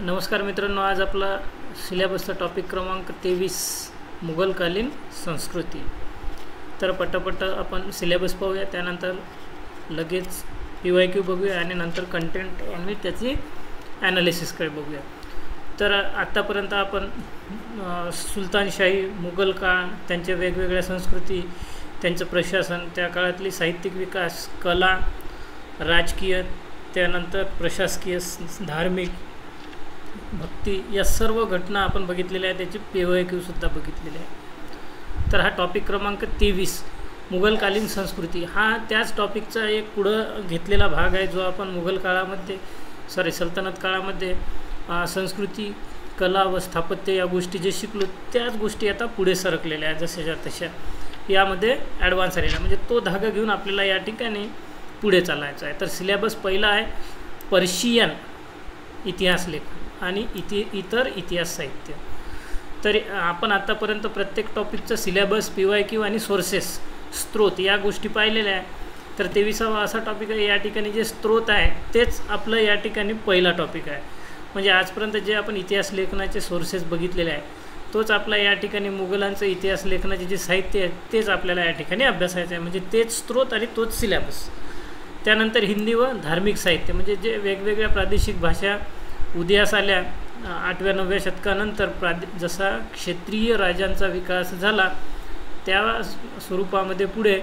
नमस्कार मित्रांनो, आज आपला सिलेबसचा टॉपिक क्रमांक 23 मुघलकालीन संस्कृती. तर पटापट आपण सिलेबस पाहूया, त्यानंतर लगेच PYQ बघूया आणि नंतर कंटेंट आणि त्याची ॲनालिसिसकडे बघूया. तर आत्तापर्यंत आपण सुलतानशाही, मुघल काळ, त्यांच्या वेगवेगळ्या संस्कृती, त्यांचं प्रशासन, त्या काळातली साहित्यिक विकास, कला, राजकीय, त्यानंतर प्रशासकीय, धार्मिक, भक्ती, या सर्व घटना आपण बघितलेल्या आहेत. त्याची PYQसुद्धा बघितलेली आहे. तर हा टॉपिक क्रमांक 23 मुघलकालीन संस्कृती हा त्याच टॉपिकचा एक पुढं घेतलेला भाग आहे, जो आपण मुघल काळामध्ये सल्तनत काळामध्ये संस्कृती, कला व स्थापत्य या गोष्टी जे शिकलो, त्याच गोष्टी आता पुढे सरकलेल्या आहेत जशाच्या तशा यामध्ये ॲडव्हान्स आलेला. म्हणजे तो धागा घेऊन आपल्याला या ठिकाणी पुढे चालायचं आहे. तर सिलेबस पहिला आहे पर्शियन इतिहास लेखन आणि इतर इतिहास साहित्य. तर आपण आतापर्यंत प्रत्येक टॉपिकचं सिलेबस, PYQ आणि सोर्सेस, स्त्रोत या गोष्टी पाहिलेल्या आहे. तर 23वा असा टॉपिक आहे. या ठिकाणी जे स्त्रोत आहे तेच आपलं या ठिकाणी पहिला टॉपिक आहे. म्हणजे आजपर्यंत जे आपण इतिहास लेखनाचे सोर्सेस बघितलेले आहे, तोच आपला या ठिकाणी मुघलांचं इतिहास लेखनाचे जे साहित्य आहे तेच आपल्याला या ठिकाणी अभ्यासायचं आहे. म्हणजे तेच स्त्रोत आणि तोच सिलेबस. त्यानंतर हिंदी व धार्मिक साहित्य, म्हणजे जे वेगवेगळ्या प्रादेशिक भाषा उदयास आल्या 8व्या-9व्या शतकानंतर, जसा क्षेत्रीय राजांचा विकास झाला त्या स्वरूपामध्ये पुढे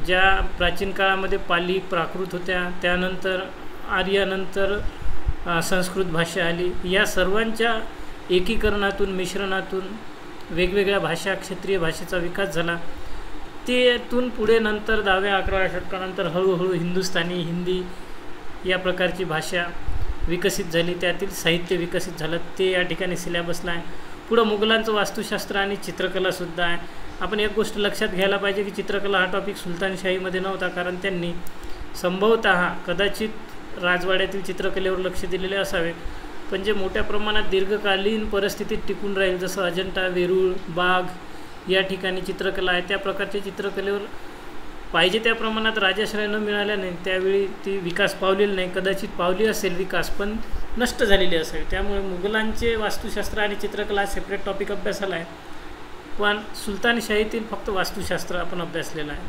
ज्या प्राचीन काळामध्ये पाली, प्राकृत होत्या, त्यानंतर आर्यानंतर संस्कृत भाषा आली, या सर्वांच्या एकीकरणातून, मिश्रणातून वेगवेगळ्या भाषा, क्षेत्रीय भाषेचा विकास झाला. तेथून पुढे नंतर 10व्या-11व्या शतकानंतर हळूहळू हिंदुस्थानी, हिंदी या प्रकारची भाषा विकसित झाली, त्यातील साहित्य विकसित झालं, ते या ठिकाणी सिलेबसला आहे. पुढं मुघलांचं वास्तुशास्त्र आणि चित्रकलासुद्धा आहे. आपण एक गोष्ट लक्षात घ्यायला पाहिजे की चित्रकला हा टॉपिक सुलतानशाहीमध्ये नव्हता, कारण त्यांनी संभवतः कदाचित राजवाड्यातील चित्रकलेवर लक्ष दिलेले असावे, पण जे मोठ्या प्रमाणात दीर्घकालीन परिस्थितीत टिकून राहील, जसं अजंठा, वेरूळ, बाग या ठिकाणी चित्रकला आहे, त्या प्रकारच्या चित्रकलेवर पाहिजे त्या प्रमाणात राजाश्रय न मिळाल्याने त्यावेळी ती विकास पावलेली नाही. कदाचित पावली असेल विकास, पण नष्ट झालेली असेल. त्यामुळे मुघलांचे वास्तुशास्त्र आणि चित्रकला सेपरेट टॉपिक अभ्यासाला आहे, पण सुलतानशाहीतील फक्त वास्तुशास्त्र आपण अभ्यासलेलं आहे.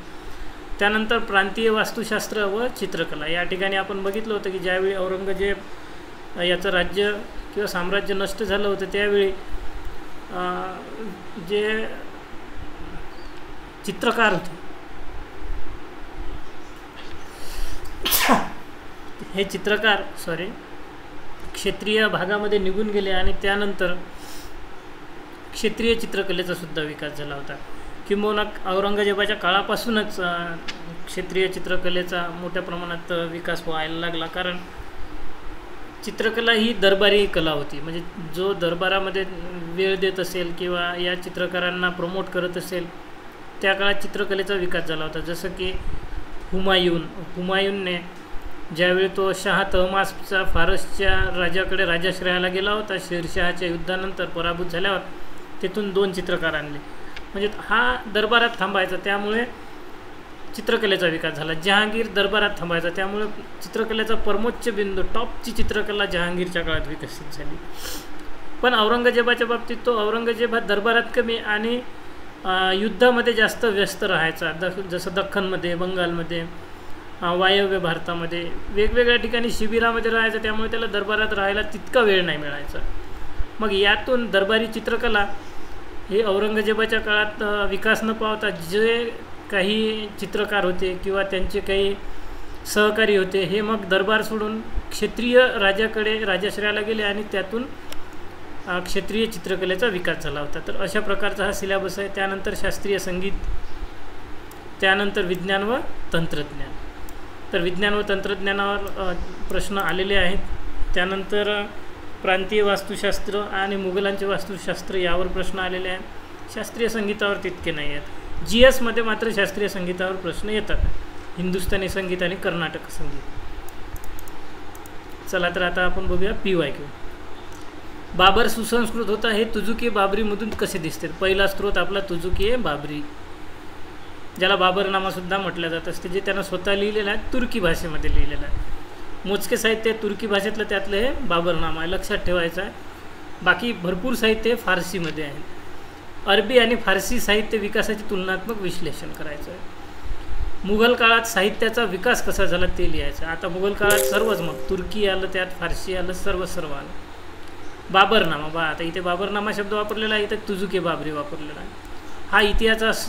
त्यानंतर प्रांतीय वास्तुशास्त्र व चित्रकला, या ठिकाणी आपण बघितलं होतं की ज्यावेळी औरंगजेब याचं राज्य किंवा साम्राज्य नष्ट झालं होतं, त्यावेळी जे चित्रकार होते हे चित्रकार क्षेत्रीय भागामध्ये निघून गेले आणि त्यानंतर क्षेत्रीय चित्रकलेचा सुद्धा विकास झाला होता. किंबहुना औरंगजेबाच्या काळापासूनच क्षेत्रीय चित्रकलेचा मोठ्या प्रमाणात विकास व्हायला लागला, कारण चित्रकला ही दरबारी कला होती. म्हणजे जो दरबारामध्ये वेळ देत असेल किंवा या चित्रकारांना प्रमोट करत असेल, त्या काळात चित्रकलेचा विकास झाला होता. जसं की हुमायूनने ज्यावेळी तो शाह तहमासचा फारसच्या राजाकडे राजाश्रयाला गेला होता, शेरशहाच्या युद्धानंतर पराभूत झाल्यावर तेथून 2 चित्रकार आणले. म्हणजे हा दरबारात थांबायचा, त्यामुळे चित्रकलेचा विकास झाला. जहांगीर दरबारात थांबायचा, त्यामुळे चित्रकलेचा परमोच्च बिंदू, टॉपची चित्रकला जहांगीरच्या काळात विकसित झाली. पण औरंगजेबाच्या बाबतीत तो औरंगजेब हा दरबारात कमी आणि युद्धामध्ये जास्त व्यस्त राहायचा. जसं दख्खनमध्ये, बंगालमध्ये, वायव्य भारतामध्ये वेगवेगळ्या ठिकाणी शिबिरामध्ये राहायचं, त्यामुळे त्याला दरबारात राहायला तितका वेळ नाही मिळायचा. मग यातून दरबारी चित्रकला हे औरंगजेबाच्या काळात विकास न पावता जे काही चित्रकार होते किंवा त्यांचे काही सहकारी होते, हे मग दरबार सोडून क्षेत्रीय राजाकडे राजाश्रयाला गेले आणि त्यातून क्षेत्रीय चित्रकलेचा विकास झाला होता. तर अशा प्रकारचा हा सिलेबस आहे. त्यानंतर शास्त्रीय संगीत, त्यानंतर विज्ञान व तंत्रज्ञान. तर विज्ञान व तंत्रज्ञानावर प्रश्न आलेले आहेत. त्यानंतर प्रांतीय वास्तुशास्त्र आणि मुघलांचे वास्तुशास्त्र यावर प्रश्न आलेले आहेत. शास्त्रीय संगीतावर तितके नाही आहेत. GS मध्ये मात्र शास्त्रीय संगीतावर प्रश्न येतात, हिंदुस्थानी संगीत आणि कर्नाटक संगीत. चला तर आता आपण बघूया PYQ. बाबर सुसंस्कृत होता हे तुजुकी बाबरीमधून कसे दिसते? पहिला स्त्रोत आपला तुजुकी बाबरी, ज्याला बाबरनामासुद्धा म्हटलं जात असते, जे त्यानं स्वतः लिहिलेलं आहे, तुर्की भाषेमध्ये लिहिलेलं आहे. मोजके साहित्य तुर्की भाषेतलं, त्यातलं हे बाबरनामा आहे, लक्षात ठेवायचं आहे. बाकी भरपूर साहित्य फारसीमध्ये आहे. अरबी आणि फारसी साहित्य विकासाचे तुलनात्मक विश्लेषण करायचं आहे. मुघल काळात साहित्याचा विकास कसा झाला ते लिहायचं. आता मुघल काळात सर्वच, मग तुर्की आलं, त्यात फारसी आलं, सर्व आलं. बाबरनामा, आता इथे बाबरनामा शब्द वापरलेला आहे, इथे तुजुकी बाबरी वापरलेला आहे. हा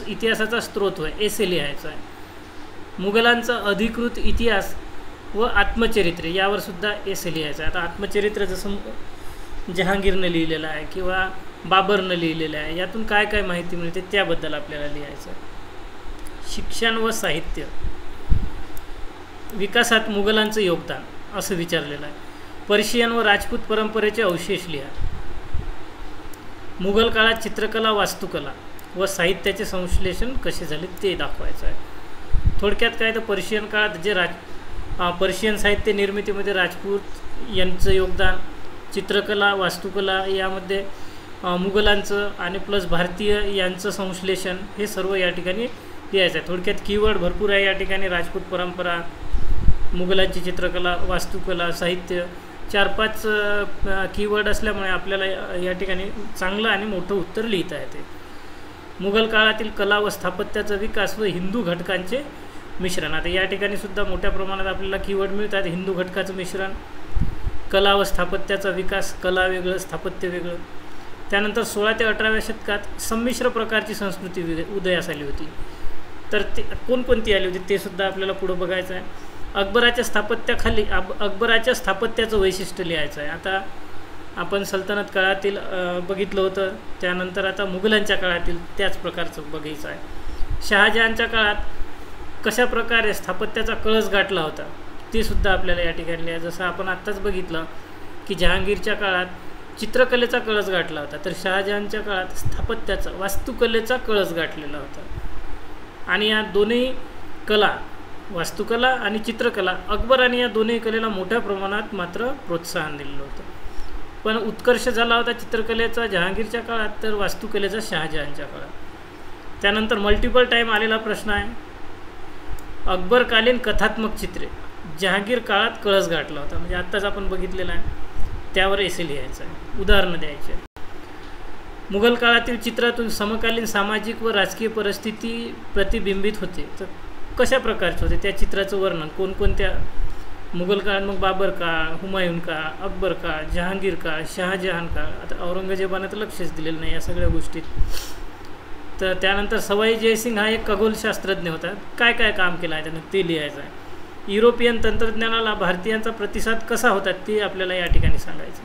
इतिहासाचा स्रोत होय, एसे लिहायचा आहे. मुघलांचा अधिकृत इतिहास व आत्मचरित्र यावर सुद्धा एसे लिहायचं आहे. आता आत्मचरित्र जसं जहांगीरनं लिहिलेलं आहे किंवा बाबरनं लिहिलेलं आहे, यातून काय काय माहिती मिळते त्याबद्दल आपल्याला लिहायचं आहे. शिक्षण व साहित्य विकासात मुघलांचं योगदान असं विचारलेलं आहे. पर्शियन व राजपूत परंपरेचे अवशेष लिहा. मुघल काळात चित्रकला, वास्तुकला व साहित्याचे संश्लेषण कसे झाले ते दाखवायचं आहे. थोडक्यात काय तर पर्शियन काळात जे पर्शियन साहित्य निर्मितीमध्ये राजपूत यांचं योगदान, चित्रकला, वास्तुकला यामध्ये मुघलांचं आणि प्लस भारतीय यांचं संश्लेषण, हे सर्व या ठिकाणी लिहायचं आहे. थोडक्यात कीवर्ड भरपूर आहे या ठिकाणी. राजपूत परंपरा, मुघलांची चित्रकला, वास्तुकला, साहित्य, 4-5 कीवर्ड असल्यामुळे आपल्याला या ठिकाणी चांगलं आणि मोठं उत्तर लिहिता येते. मुघल काळातील कला व स्थापत्याचा विकास व हिंदू घटकांचे मिश्रण. आता या ठिकाणी सुद्धा मोठ्या प्रमाणात आपल्याला कीवर्ड मिळतात. हिंदू घटकाचं मिश्रण, कला व स्थापत्याचा विकास, कला वेगळं, स्थापत्य वेगळं. त्यानंतर 16 ते 18व्या शतकात संमिश्र प्रकारची संस्कृती उदयास आली होती. तर ते कोणकोणती आली होती ते सुद्धा आपल्याला पुढं बघायचं आहे. अकबराच्या स्थापत्याखाली अकबराच्या स्थापत्याचं वैशिष्ट्य लिहायचं आहे. आता आपण सल्तनत काळातील बघितलं होतं, त्यानंतर आता मुघलांच्या काळातील त्याच प्रकारचं बघायचं आहे. शहाजहानच्या काळात कशा प्रकारे स्थापत्याचा कळस गाठला होता ते सुद्धा आपल्याला या ठिकाणी लिहायचं. जसं आपण आत्ताच बघितलं की जहांगीरच्या काळात चित्रकलेचा कळस गाठला होता, तर शहाजहानच्या काळात स्थापत्याचा, वास्तुकलेचा कळस गाठलेला होता. आणि या दोन्ही कला, वास्तुकला आणि चित्रकला, अकबराने या दोन्ही कलेला मोठ्या प्रमाणात मात्र प्रोत्साहन दिलेलं होतं. पण उत्कर्ष झाला होता चित्रकलेचा जहांगीरच्या काळात, तर वास्तुकलेचा शहाजहानच्या काळात. त्यानंतर मल्टिपल टाईम आलेला प्रश्न आहे, अकबरकालीन कथात्मक चित्रे जहांगीर काळात कळस गाठला होता, म्हणजे आत्ताच आपण बघितलेलं आहे, त्यावर एसे लिहायचं आहे, उदाहरणं द्यायचे. मुघल काळातील चित्रातून समकालीन सामाजिक व राजकीय परिस्थिती प्रतिबिंबित होते. तर कशा प्रकारचे होते त्या चित्राचं वर्णन, कोणकोणत्या मुघल काळात, मग बाबर काळ, हुमायून काळ, अकबर काळ, जहांगीर काळ, शहाजहान काळ. आता औरंगजेबानं तर लक्षच दिलेलं नाही या सगळ्या गोष्टीत. तर त्यानंतर सवाई जयसिंग हा एक खगोलशास्त्रज्ञ होता, काय काय काम केलं आहे त्यानं ते लिहायचं आहे. युरोपियन तंत्रज्ञानाला भारतीयांचा प्रतिसाद कसा होता ते आपल्याला या ठिकाणी सांगायचं.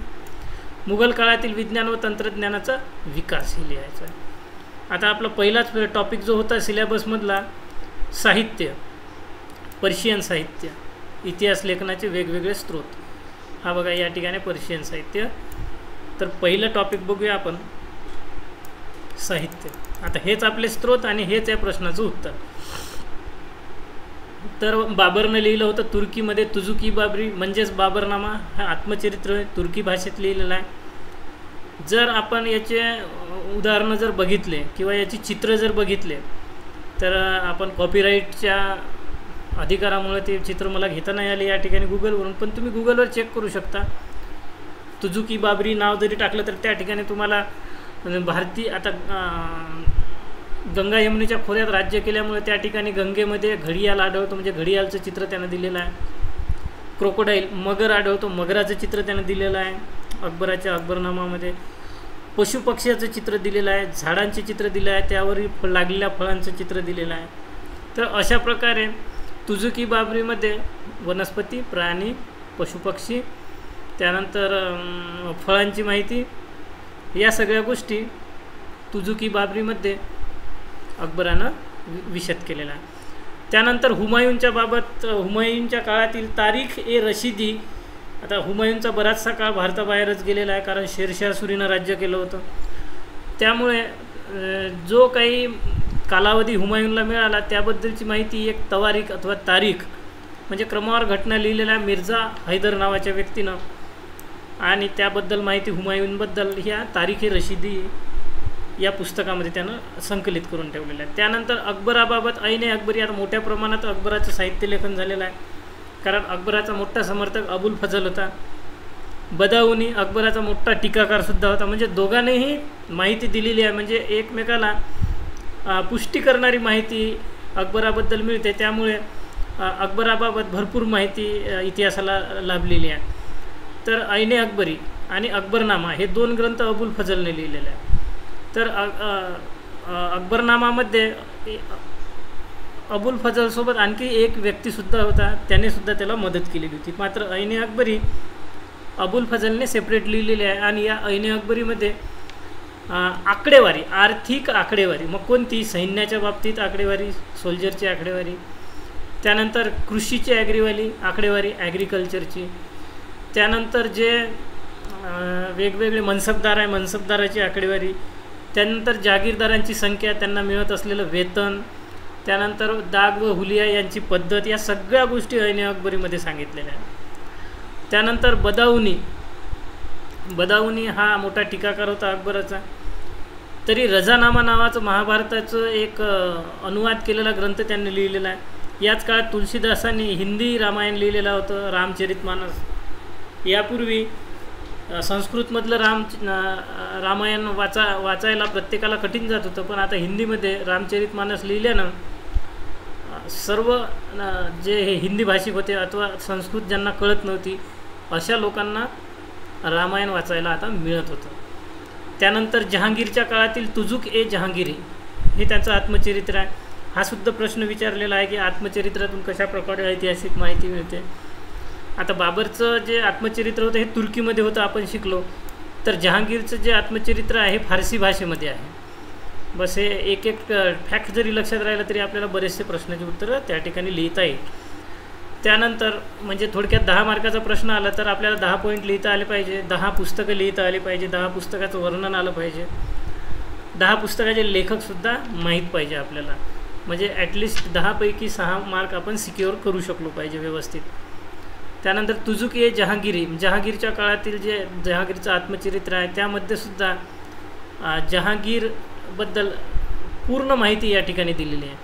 मुघल काळातील विज्ञान व तंत्रज्ञानाचा विकास हे लिहायचा आहे. आता आपला पहिलाच टॉपिक जो होता सिलेबसमधला, साहित्य, पर्शियन साहित्य, इतिहास लेखनाचे वेगवेगळे स्रोत, हा बघा या ठिकाणी पर्शियन साहित्य. तर पहिलं टॉपिक बघूया आपण, साहित्य. आता हेच आपले स्रोत आणि हेच या प्रश्नाचं उत्तर. तर बाबरनं लिहिलं होतं तुर्कीमध्ये तुजुकी बाबरी, म्हणजेच बाबरनामा हा आत्मचरित्र तुर्की भाषेत लिहिलेला आहे. जर आपण याचे उदाहरणं जर बघितले किंवा याची चित्र जर बघितले, तर आपण कॉपीराईटच्या अधिकारामुळे ते चित्र मला घेता नाही आले या ठिकाणी गुगलवरून, पण तुम्ही गुगलवर चेक करू शकता. तुजुकी बाबरी नाव जरी टाकलं तर त्या ठिकाणी तुम्हाला भारतीय, आता गंगा यमुनेच्या खोऱ्यात राज्य केल्यामुळे त्या ठिकाणी गंगेमध्ये घडियाल आढळतो, म्हणजे घडियालचं चित्र त्यानं दिलेलं आहे. क्रोकोडाईल, मगर आढळतो, मगराचं चित्र त्यानं दिलेलं आहे अकबराच्या अकबरनामामध्ये. पशुपक्ष्याचं चित्र दिलेलं आहे, झाडांचे चित्र दिले आहे, त्यावरील लागलेल्या फळांचं चित्र दिलेलं आहे. तर अशा प्रकारे तुजुकी बाबरीमध्ये वनस्पती, प्राणी, पशुपक्षी, त्यानंतर फळांची माहिती, या सगळ्या गोष्टी तुजुकी बाबरीमध्ये अकबरानं विशद केलेला आहे. त्यानंतर हुमायूनच्या बाबत, हुमायूनच्या काळातील तारीख ए रशिदी. आता हुमायूनचा बराचसा काळ भारताबाहेरच गेलेला आहे, कारण शेरशाह सुरीनं राज्य केलं होतं. त्यामुळे जो काही कालावधी हुमायूनला मिळाला त्याबद्दलची माहिती एक तवारीख अथवा तारीख, म्हणजे क्रमावर घटना लिहिलेल्या मिर्झा हैदर नावाच्या व्यक्तीनं, आणि त्याबद्दल माहिती हुमायूनबद्दल ह्या तारीख ए रशिदी या पुस्तकामध्ये त्यानं संकलित करून ठेवलेलं आहे. त्यानंतर अकबराबाबत ऐन अकबरी. आता मोठ्या प्रमाणात अकबराचं साहित्य लेखन झालेलं आहे, कारण अकबराचा मोठा समर्थक अबुल फजल होता. बदाऊनी अकबराचा मोठा टीकाकारसुद्धा होता. म्हणजे दोघांनीही माहिती दिलेली आहे, म्हणजे एकमेकाला पुष्टी करणारी माहिती अकबराबद्दल मिळते. त्यामुळे अकबराबाबत भरपूर माहिती इतिहासाला लाभलेली आहे. तर ऐने अकबरी आणि अकबरनामा हे 2 ग्रंथ अबुल फजलने लिहिलेले आहे. तर अकबरनामामध्ये अबुल फजलसोबत आणखी एक व्यक्तीसुद्धा होता, त्यानेसुद्धा त्याला मदत केलेली होती. मात्र ऐने अकबरी अबुल फजलने सेपरेट लिहिलेले आहे. आणि या ऐने अकबरीमध्ये आकडेवारी, आर्थिक आकडेवारी, मग कोणती, सैन्याच्या बाबतीत आकडेवारी, सोल्जरची आकडेवारी, त्यानंतर कृषीची आकडेवारी ॲग्रिकल्चरची, त्यानंतर जे वेगवेगळे मनसबदार आहे मनसबदाराची आकडेवारी, त्यानंतर जागीरदारांची संख्या, त्यांना मिळत असलेलं वेतन, त्यानंतर दाग व हुलिया यांची पद्धत, या सगळ्या गोष्टी ऐने अकबरीमध्ये सांगितलेल्या आहेत. त्यानंतर बदाऊनी हा मोठा टीकाकार होता अकबराचा. तरी रजानामा नावाचं महाभारताचं एक अनुवाद केलेला ग्रंथ त्यांनी लिहिलेला आहे. याच काळात तुलसीदासांनी हिंदी रामायण लिहिलेलं होतं, रामचरितमानस. यापूर्वी संस्कृतमधलं रामायण वाचायला प्रत्येकाला कठीण जात होतं, पण आता हिंदीमध्ये रामचरितमानस लिहिल्यानं सर्व जे हे हिंदी भाषिक होते अथवा संस्कृत ज्यांना कळत नव्हती अशा लोकांना रामायण वाचायला आता मिळत होतं. त्यानंतर जहांगीरच्या काळातील तुजुक ए जहांगीरी हे त्याचं आत्मचरित्र आहे. हा सुद्धा प्रश्न विचारलेला आहे की आत्मचरित्रातून कशा प्रकारे ऐतिहासिक माहिती मिळते. आता बाबरचं जे आत्मचरित्र होतं हे तुर्कीमध्ये होतं, आपण शिकलो. तर जहांगीरचं जे आत्मचरित्र आहे हे फारसी भाषेमध्ये आहे. बस हे एक फॅक्ट जरी लक्षात राहिलं तरी आपल्याला बरेचसे प्रश्नाची उत्तरं त्या ठिकाणी लिहिता येईल. त्यानंतर म्हणजे थोडक्यात 10 मार्काचा प्रश्न आला तर आपल्याला 10 पॉईंट लिहिता आले पाहिजे, 10 पुस्तकं लिहिता आली पाहिजे, 10 पुस्तकाचं वर्णन आलं पाहिजे, 10 पुस्तकाचे लेखकसुद्धा माहीत पाहिजे आपल्याला. म्हणजे ॲटलिस्ट 10 पैकी 6 मार्क आपण सिक्युअर करू शकलो पाहिजे व्यवस्थित. त्यानंतर तुजुक ए जहांगीरी, जहांगीरच्या काळातील जे जहांगीरचं आत्मचरित्र आहे त्यामध्ये सुद्धा जहांगीरबद्दल पूर्ण माहिती या ठिकाणी दिलेली आहे.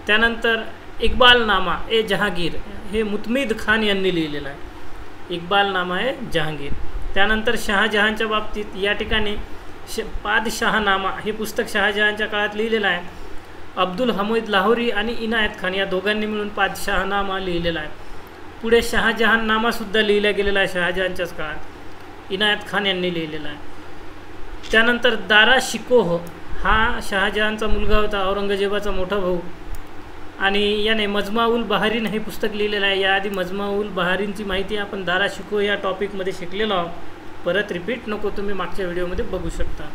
त्यानंतर इक्बालनामा ए जहांगीर हे मुतमिद खान यांनी लिहिलेलं आहे. इक्बालनामा ए जहांगीर. त्यानंतर शहाजहानच्या बाबतीत या ठिकाणी पादशाहनामा हे पुस्तक शहाजहानच्या काळात लिहिलेलं आहे. अब्दुल हमीद लाहोरी आणि इनायत खान या दोघांनी मिळून पादशाहनामा लिहिलेला आहे. पुढे शहाजहाननामासुद्धा लिहिला गेलेला आहे शहाजहानच्याच काळात, इनायत खान यांनी लिहिलेला आहे. त्यानंतर दारा शिकोह हा शहाजहानचा मुलगा होता, औरंगजेबाचा मोठा भाऊ, आणि याने मजमा-उल बहारीन हे पुस्तक लिहिलेलं आहे. याआधी मजमा-उल बहारीनची माहिती आपण दारा शिकोह या टॉपिकमध्ये शिकलेलो आहोत, परत रिपीट नको, तुम्ही मागच्या व्हिडिओमध्ये बघू शकता.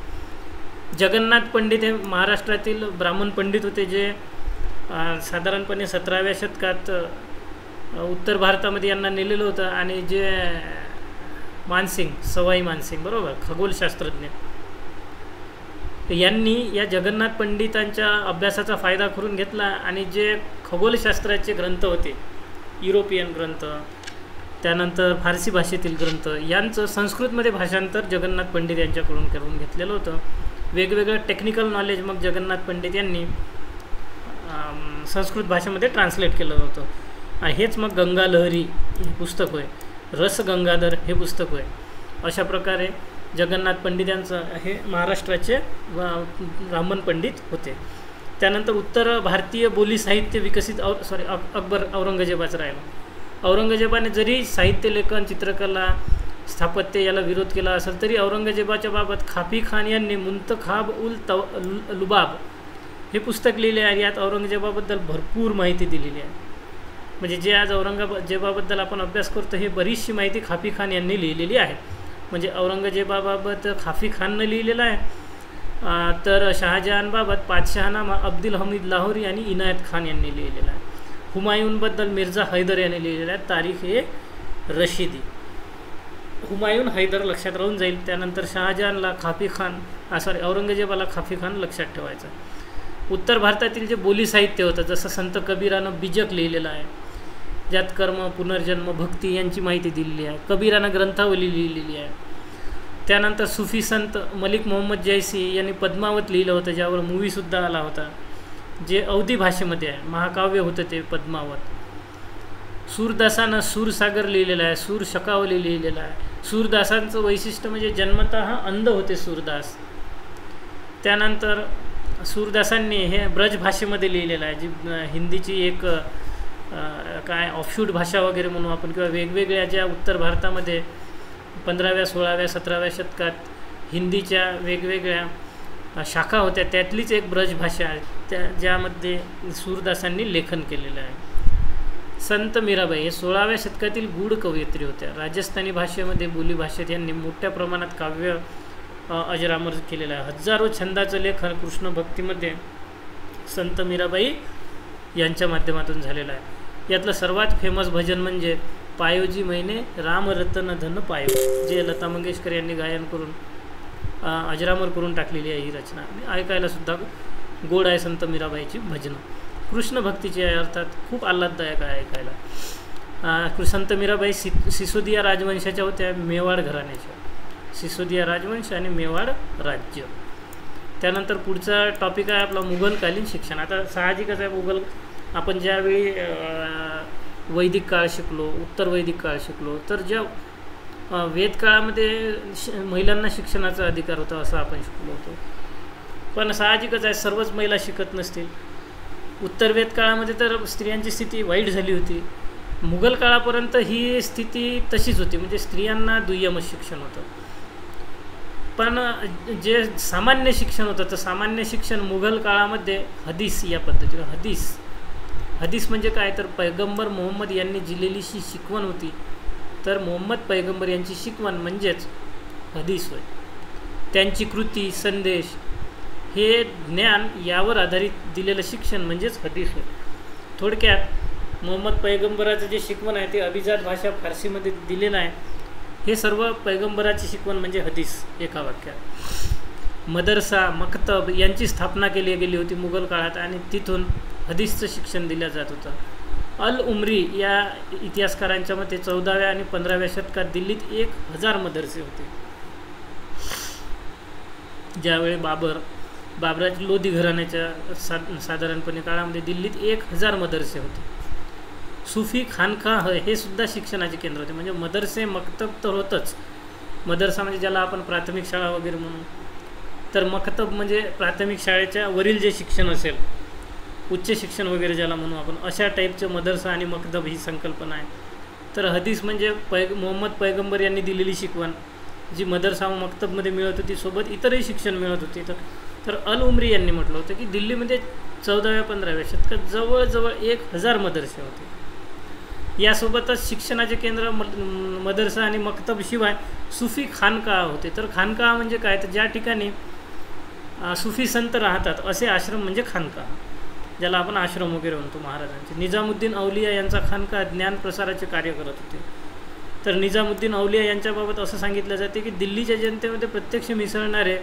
जगन्नाथ पंडित हे महाराष्ट्रातील ब्राह्मण पंडित होते, जे साधारणपणे 17व्या शतकात उत्तर भारतामध्ये यांना नेलेलं होतं. आणि जे मानसिंग, सवाई मानसिंग बरोबर, खगोलशास्त्रज्ञ, यांनी या जगन्नाथ पंडितांच्या अभ्यासाचा फायदा करून घेतला आणि जे खगोलशास्त्राचे ग्रंथ होते, युरोपियन ग्रंथ, त्यानंतर फारसी भाषेतील ग्रंथ, यांचं संस्कृतमध्ये भाषांतर जगन्नाथ पंडित यांच्याकडून करून घेतलेलं होतं. वेगवेगळं टेक्निकल नॉलेज मग जगन्नाथ पंडित यांनी संस्कृत भाषेमध्ये ट्रान्सलेट केलं होतं. आणि हेच मग गंगा लहरी हे पुस्तक होय, रस गंगाधर हे पुस्तक होय. अशा प्रकारे जगन्नाथ पंडित यांचं हे महाराष्ट्राचे ब्राह्मण पंडित होते. त्यानंतर उत्तर भारतीय बोली साहित्य विकसित औरंगजेबाचं राहिलं. औरंगजेबाने जरी साहित्य लेखन, चित्रकला, स्थापत्य याला विरोध केला असेल तरी औरंगजेबाच्या बाबत खाफी खान यांनी मुंतखाब उल लुबाब हे पुस्तक लिहिले आहे. यात औरंगजेबाबद्दल भरपूर माहिती दिलेली आहे. म्हणजे जे आज औरंगजेबाबद्दल आपण अभ्यास करतो हे बरीचशी माहिती खाफी खान यांनी लिहिलेली आहे. म्हणजे औरंगजेबाबाबत खाफी खाननं लिहिलेलं आहे, तर शहाजहानबाबत पादशाहनामा अब्दुल हमीद लाहोरी आणि इनायत खान यांनी लिहिलेला आहे. हुमायूनबद्दल मिर्झा हैदर यांनी लिहिलेलं आहे, तारीख हे रशिदी. हुमायून हैदर लक्षात राहून जाईल. त्यानंतर शहाजहानला खाफी खान, औरंगजेबाला खाफी खान लक्षात ठेवायचं. उत्तर भारतातील जे बोली साहित्य होतं, जसं संत कबीरानं बिजक लिहिलेलं आहे, ज्यात कर्म, पुनर्जन्म, भक्ती यांची माहिती दिलेली आहे. कबीरानं ग्रंथावली लिहिलेली आहे. त्यानंतर सुफी संत मलिक मोहम्मद जैसी यांनी पद्मावत लिहिलं होतं, ज्यावर मूवीसुद्धा आला होता, जे अवधी भाषेमध्ये आहे, महाकाव्य होतं ते पद्मावत. सूरदासानं सूरसागर लिहिलेला आहे, सूर शकावली लिहिलेला आहे. सूरदासांचं वैशिष्ट्य म्हणजे जन्मतः अंध होते सूरदास. त्यानंतर सूरदासांनी हे ब्रज भाषेमध्ये लिहिलेलं आहे, जी हिंदीची एक काय ऑफशूट भाषा वगैरे म्हणू आपण, किंवा वेगवेगळ्या ज्या उत्तर भारतामध्ये 15व्या 16व्या 17व्या शतकात हिंदीच्या वेगवेगळ्या शाखा होत्या, त्यातलीच एक ब्रज भाषा आहे, ज्यामध्ये सूरदासांनी लेखन केलेलं आहे. संत मीराबाई हे 16व्या शतकातील गूढ कवयित्री होत्या. राजस्थानी भाषेमध्ये बोलीभाषेत यांनी मोठ्या प्रमाणात काव्य अजरामर केलेलं आहे. हजारो छंदाचं लेखन कृष्ण भक्तीमध्ये संत मीराबाई यांच्या माध्यमातून झालेलं आहे. यातलं सर्वात फेमस भजन म्हणजे पायोजी महिने राम रतन धन पायो, जे लता मंगेशकर यांनी गायन करून अजरामर करून टाकलेली आहे. ही रचना ऐकायला सुद्धा गोड आहे. संत मीराबाईची भजनं कृष्ण भक्तीची आहे, अर्थात खूप आल्हाददायक आहे ऐकायला. संत मीराबाई सिसोदिया राजवंशाच्या होत्या, मेवाड घराण्याच्या. सिसोदिया राजवंश आणि मेवाड राज्य. त्यानंतर पुढचा टॉपिक आहे आपला मुघलकालीन शिक्षण. आता साहजिकच आहे, आपण ज्यावेळी वैदिक काळ शिकलो, उत्तर वैदिक काळ शिकलो, तर ज्या वेद काळामध्ये महिलांना शिक्षणाचा अधिकार होता असं आपण शिकलो होतो. पण साहजिकच आहे, सर्वच महिला शिकत नसतील. उत्तर वेद काळामध्ये तर स्त्रियांची स्थिती वाईट झाली होती. मुघल काळापर्यंत ही स्थिती तशीच होती, म्हणजे स्त्रियांना दुय्यमच शिक्षण होतं. पण जे सामान्य शिक्षण होतं, तर सामान्य शिक्षण मुघल काळामध्ये हदीस या पद्धतीने. हदीस म्हणजे काय, तर पैगंबर मोहम्मद यांनी दिलेली शिकवण होती. तर मोहम्मद पैगंबर यांची शिकवण म्हणजेच हदीस होय. त्यांची कृती, संदेश, हे ज्ञान यावर आधारित दिलेलं शिक्षण म्हणजेच हदीस होय. थोडक्यात मोहम्मद पैगंबराचं जे शिकवण आहे ते अभिजात भाषा फारसीमध्ये दिलेलं आहे. हे सर्व पैगंबराची शिकवण म्हणजे हदीस एका वाक्यात. मदरसा, मक्तब यांची स्थापना केली गेली होती मुघल काळात, आणि तिथून हदीसचं शिक्षण दिलं जात होतं. अल उमरी या इतिहासकारांच्या मते 14व्या आणि 15व्या शतकात दिल्लीत 1000 मदरसे होते. ज्यावेळी बाबराच्या लोधी घराण्याच्या साधारणपणे काळामध्ये दिल्लीत 1000 मदरसे होते. सुफी खानखाह हे सुद्धा शिक्षणाचे केंद्र होते. म्हणजे मदरसे, मक्तब तर होतच. मदरसा म्हणजे ज्याला आपण प्राथमिक शाळा वगैरे म्हणू, तर मक्तब म्हणजे प्राथमिक शाळेच्या वरील जे शिक्षण असेल, उच्च शिक्षण वगैरे ज्याला म्हणू आपण, अशा टाईपचं मदरसा आणि मक्तब ही संकल्पना आहे. तर हदीस म्हणजे मोहम्मद पैगंबर यांनी दिलेली शिकवण, जी मदरसा व मक्तबमध्ये मिळत होती, सोबत इतरही शिक्षण मिळत होती. तर अल उमरी यांनी म्हटलं होतं की दिल्लीमध्ये 14व्या 15व्या शतकात जवळजवळ 1000 मदरसे होते. यासोबतच शिक्षणाचे केंद्र मदरसा आणि मक्तबशिवाय सुफी खानकाह होते. तर खानकाह म्हणजे काय, तर ज्या ठिकाणी सुफी संत राहतात असे आश्रम म्हणजे खानकाह, ज्याला आपण आश्रम वगैरे म्हणतो महाराजांचे. निजामुद्दीन औलिया यांचा खानकाह ज्ञान प्रसाराचे कार्य करत होते. तर निजामुद्दीन औलिया यांच्याबाबत असं सांगितलं जाते की दिल्लीच्या जनतेमध्ये प्रत्यक्ष मिसळणारे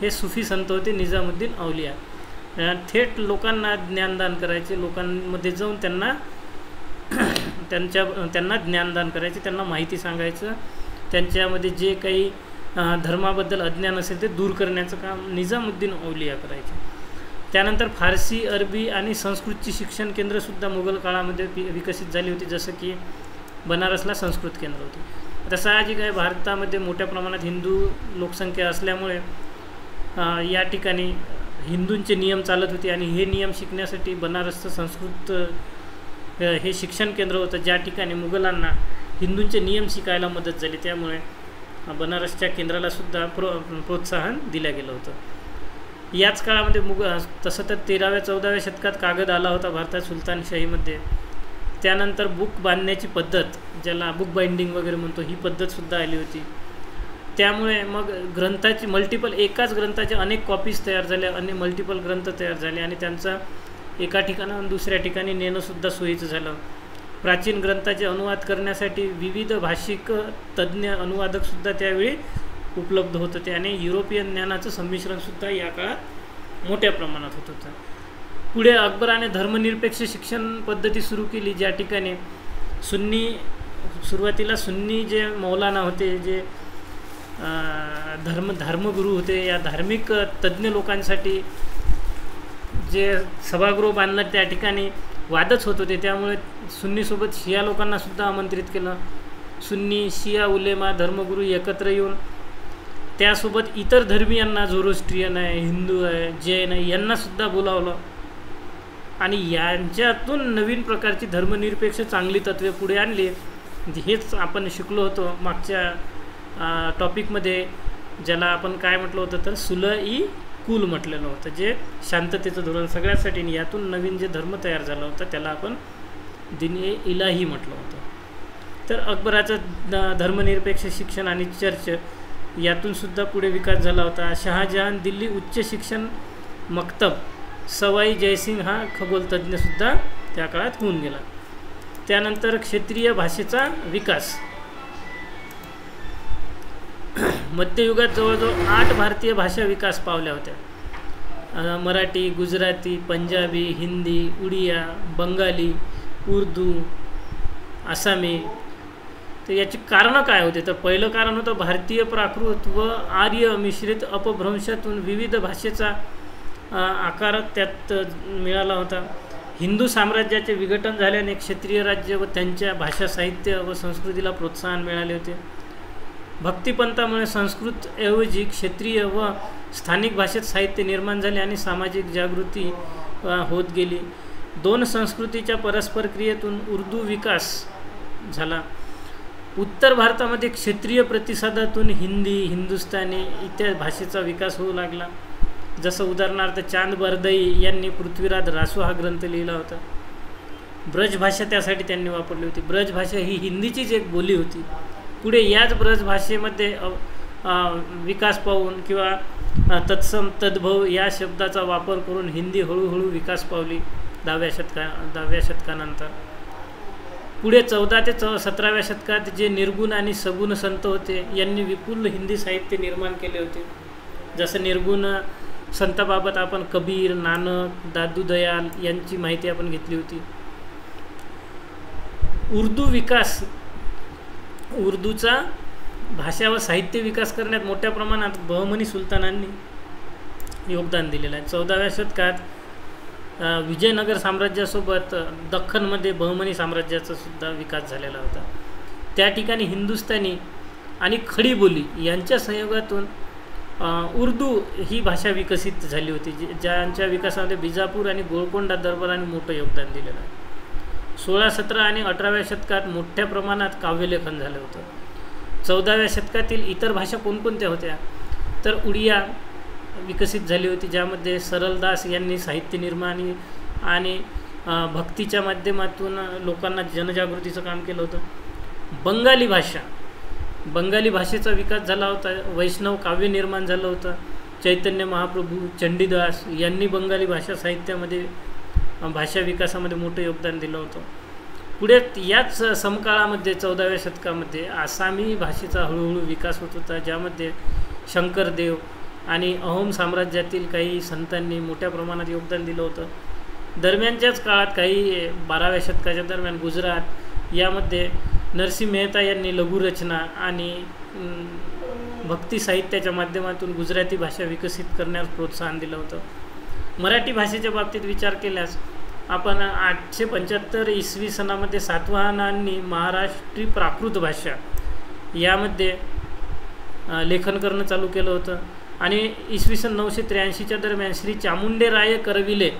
हे सुफी संत होते निजामुद्दीन औलिया. थेट लोकांना ज्ञानदान करायचे, लोकांमध्ये जाऊन त्यांना ज्ञानदान करायचे, त्यांना माहिती सांगायचं, त्यांच्यामध्ये जे काही धर्माबद्दल अज्ञान असेल ते दूर करण्याचं काम निजामुद्दीन औलिया करायचे. त्यानंतर फारसी, अरबी आणि संस्कृतची शिक्षण केंद्रसुद्धा मुघल काळामध्ये विकसित झाली होती, जसं की बनारसला संस्कृत केंद्र होते. आता साहजिक आहे, भारतामध्ये मोठ्या प्रमाणात हिंदू लोकसंख्या असल्यामुळे या ठिकाणी हिंदूंचे नियम चालत होते, आणि हे नियम शिकण्यासाठी बनारसचं संस्कृत हे शिक्षण केंद्र होतं, ज्या ठिकाणी मुघलांना हिंदूंचे नियम शिकायला मदत झाली. त्यामुळे बनारसच्या केंद्रालासुद्धा प्रोत्साहन दिलं गेलं होतं. याच काळामध्ये तसं तर 13व्या 14व्या शतकात कागद आला होता भारतात सुलतानशाहीमध्ये. त्यानंतर बुक बांधण्याची पद्धत, ज्याला बुक बाइंडिंग वगैरे म्हणतो, ही पद्धतसुद्धा आली होती. त्यामुळे मग ग्रंथाची एकाच ग्रंथाचे अनेक कॉपीज तयार झाल्या, अनेक मल्टिपल ग्रंथ तयार झाले, आणि त्यांचा एका ठिकाणाहून दुसऱ्या ठिकाणी नेणंसुद्धा सोयीचं झालं. प्राचीन ग्रंथाचे अनुवाद करण्यासाठी विविध भाषिक तज्ज्ञ अनुवादकसुद्धा त्यावेळी उपलब्ध होत होते, आणि युरोपियन ज्ञानाचं संमिश्रणसुद्धा या काळात मोठ्या प्रमाणात होत होतं. पुढे अकबराने धर्मनिरपेक्ष शिक्षण पद्धती सुरू केली, ज्या ठिकाणी सुरुवातीला सुन्नी जे मौलाना होते, जे धर्मगुरू होते, या धार्मिक तज्ज्ञ लोकांसाठी जे सभागृह बांधलं, त्या ठिकाणी वादच होत होते. त्यामुळे सुन्नीसोबत शिया लोकांनासुद्धा आमंत्रित केलं. सुन्नी शिया उलेमा धर्मगुरू एकत्र येऊन त्यासोबत इतर धर्मीयांना, झोरोस्ट्रियन आहे, हिंदू आहे, जैन आहे, यांनासुद्धा बोलावलं आणि यांच्यातून नवीन प्रकारची धर्मनिरपेक्ष चांगली तत्त्वे पुढे आणली. हेच आपण शिकलो होतो मागच्या टॉपिकमध्ये, ज्याला आपण काय म्हटलं होतं तर सुलह-ई-कुल म्हटलेलं होतं, जे शांततेचं धोरण सगळ्यासाठी. यातून नवीन जे धर्म तयार झाला होता त्याला आपण दीन-ए-इलाही म्हटलं होतं. तर अकबराचं धर्मनिरपेक्ष शिक्षण आणि चर्च यातून सुद्धा पुढे विकास झाला होता. शहाजहान दिल्ली उच्च शिक्षण मक्तब, सवाई जयसिंग हा खगोलतज्ञसुद्धा त्या काळात होऊन गेला. त्यानंतर क्षेत्रीय भाषेचा विकास. मध्ययुगात जवळजवळ 8 भारतीय भाषा विकास पावल्या होत्या. मराठी, गुजराती, पंजाबी, हिंदी, उडिया, बंगाली, उर्दू, आसामी. तर याची कारणं काय होते तर पहिलं कारण होतं भारतीय प्राकृत व आर्य मिश्रित अपभ्रंशातून विविध भाषेचा आकार त्यात मिळाला होता. हिंदू साम्राज्याचे विघटन झाल्याने क्षेत्रीय राज्य व त्यांच्या भाषा, साहित्य व संस्कृतीला प्रोत्साहन मिळाले होते. भक्तिपंथामुळे संस्कृतऐवजी क्षेत्रीय व स्थानिक भाषेत साहित्य निर्माण झाले आणि सामाजिक जागृती होत गेली. 2 संस्कृतीच्या परस्पर क्रियेतून उर्दू विकास झाला. उत्तर भारतामध्ये क्षेत्रीय प्रतिसादातून हिंदी, हिंदुस्थानी इत्यादी भाषेचा विकास होऊ लागला. जसं उदाहरणार्थ चांद बरदई यांनी पृथ्वीराज रासो हा ग्रंथ लिहिला होता. ब्रजभाषा त्यासाठी त्यांनी वापरली होती. ब्रजभाषा ही हिंदीचीच एक बोली होती. पुढे याच ब्रजभाषेमध्ये विकास पाहून किंवा तत्सम, तद्भव या शब्दाचा वापर करून हिंदी हळूहळू विकास पावली 10व्या शतकानंतर. पुढे 14 ते 17व्या शतकात जे निर्गुण आणि सगुण संत होते यांनी विपुल हिंदी साहित्य निर्माण केले होते. जसं निर्गुण संताबाबत आपण कबीर, नानक, दादू दयाल यांची माहिती आपण घेतली होती. उर्दू विकास. उर्दूचा भाषा व साहित्य विकास करण्यात मोठ्या प्रमाणात बहमनी सुलतानांनी योगदान दिलेलं आहे. 14व्या शतकात विजयनगर साम्राज्यासोबत दख्खनमध्ये बहमनी साम्राज्याचा सुद्धा विकास झालेला होता. त्या ठिकाणी हिंदुस्थानी आणि खडी बोली यांच्या संयोगातून उर्दू ही भाषा विकसित झाली होती, ज्यांच्या विकासामध्ये बिजापूर आणि गोलकोंडा दरबारांनी मोठं योगदान दिलेलं आहे. 16, 17 आणि 18व्या शतकात मोठ्या प्रमाणात काव्यलेखन झालं होतं. 14व्या शतकातील इतर भाषा कोणकोणत्या होत्या तर उडिया विकसित झाली होती, ज्यामध्ये सरलदास यांनी साहित्य निर्माण आणि भक्तीच्या माध्यमातून लोकांना जनजागृतीचं काम केलं होतं. बंगाली भाषेचा विकास झाला होता. वैष्णव काव्य निर्माण झालं होतं. चैतन्य महाप्रभू, चंडीदास यांनी बंगाली भाषा साहित्यामध्ये, भाषा विकासामध्ये मोठं योगदान दिलं होतं. पुढे याच समकाळामध्ये 14व्या शतकामध्ये आसामी भाषेचा हळूहळू विकास होत होता, ज्यामध्ये शंकरदेव आणि अहोम साम्राज्यातील काही संतांनी मोठ्या प्रमाणात योगदान दिलं होतं. दरम्यानच्याच काळात काही 12व्या शतकाच्या दरम्यान गुजरात यामध्ये नरसिंह मेहता यांनी लघुरचना आणि भक्ती साहित्याच्या माध्यमातून गुजराती भाषा विकसित करण्यास प्रोत्साहन दिलं होतं. मराठी भाषेच्या बाबतीत विचार केल्यास आपण 875 इसवी सनामध्ये सातवाहनांनी महाराष्ट्री प्राकृत भाषा यामध्ये लेखन करणं चालू केलं होतं आणि इसवी सन 983च्या दरम्यान श्री चामुंडेराय करविले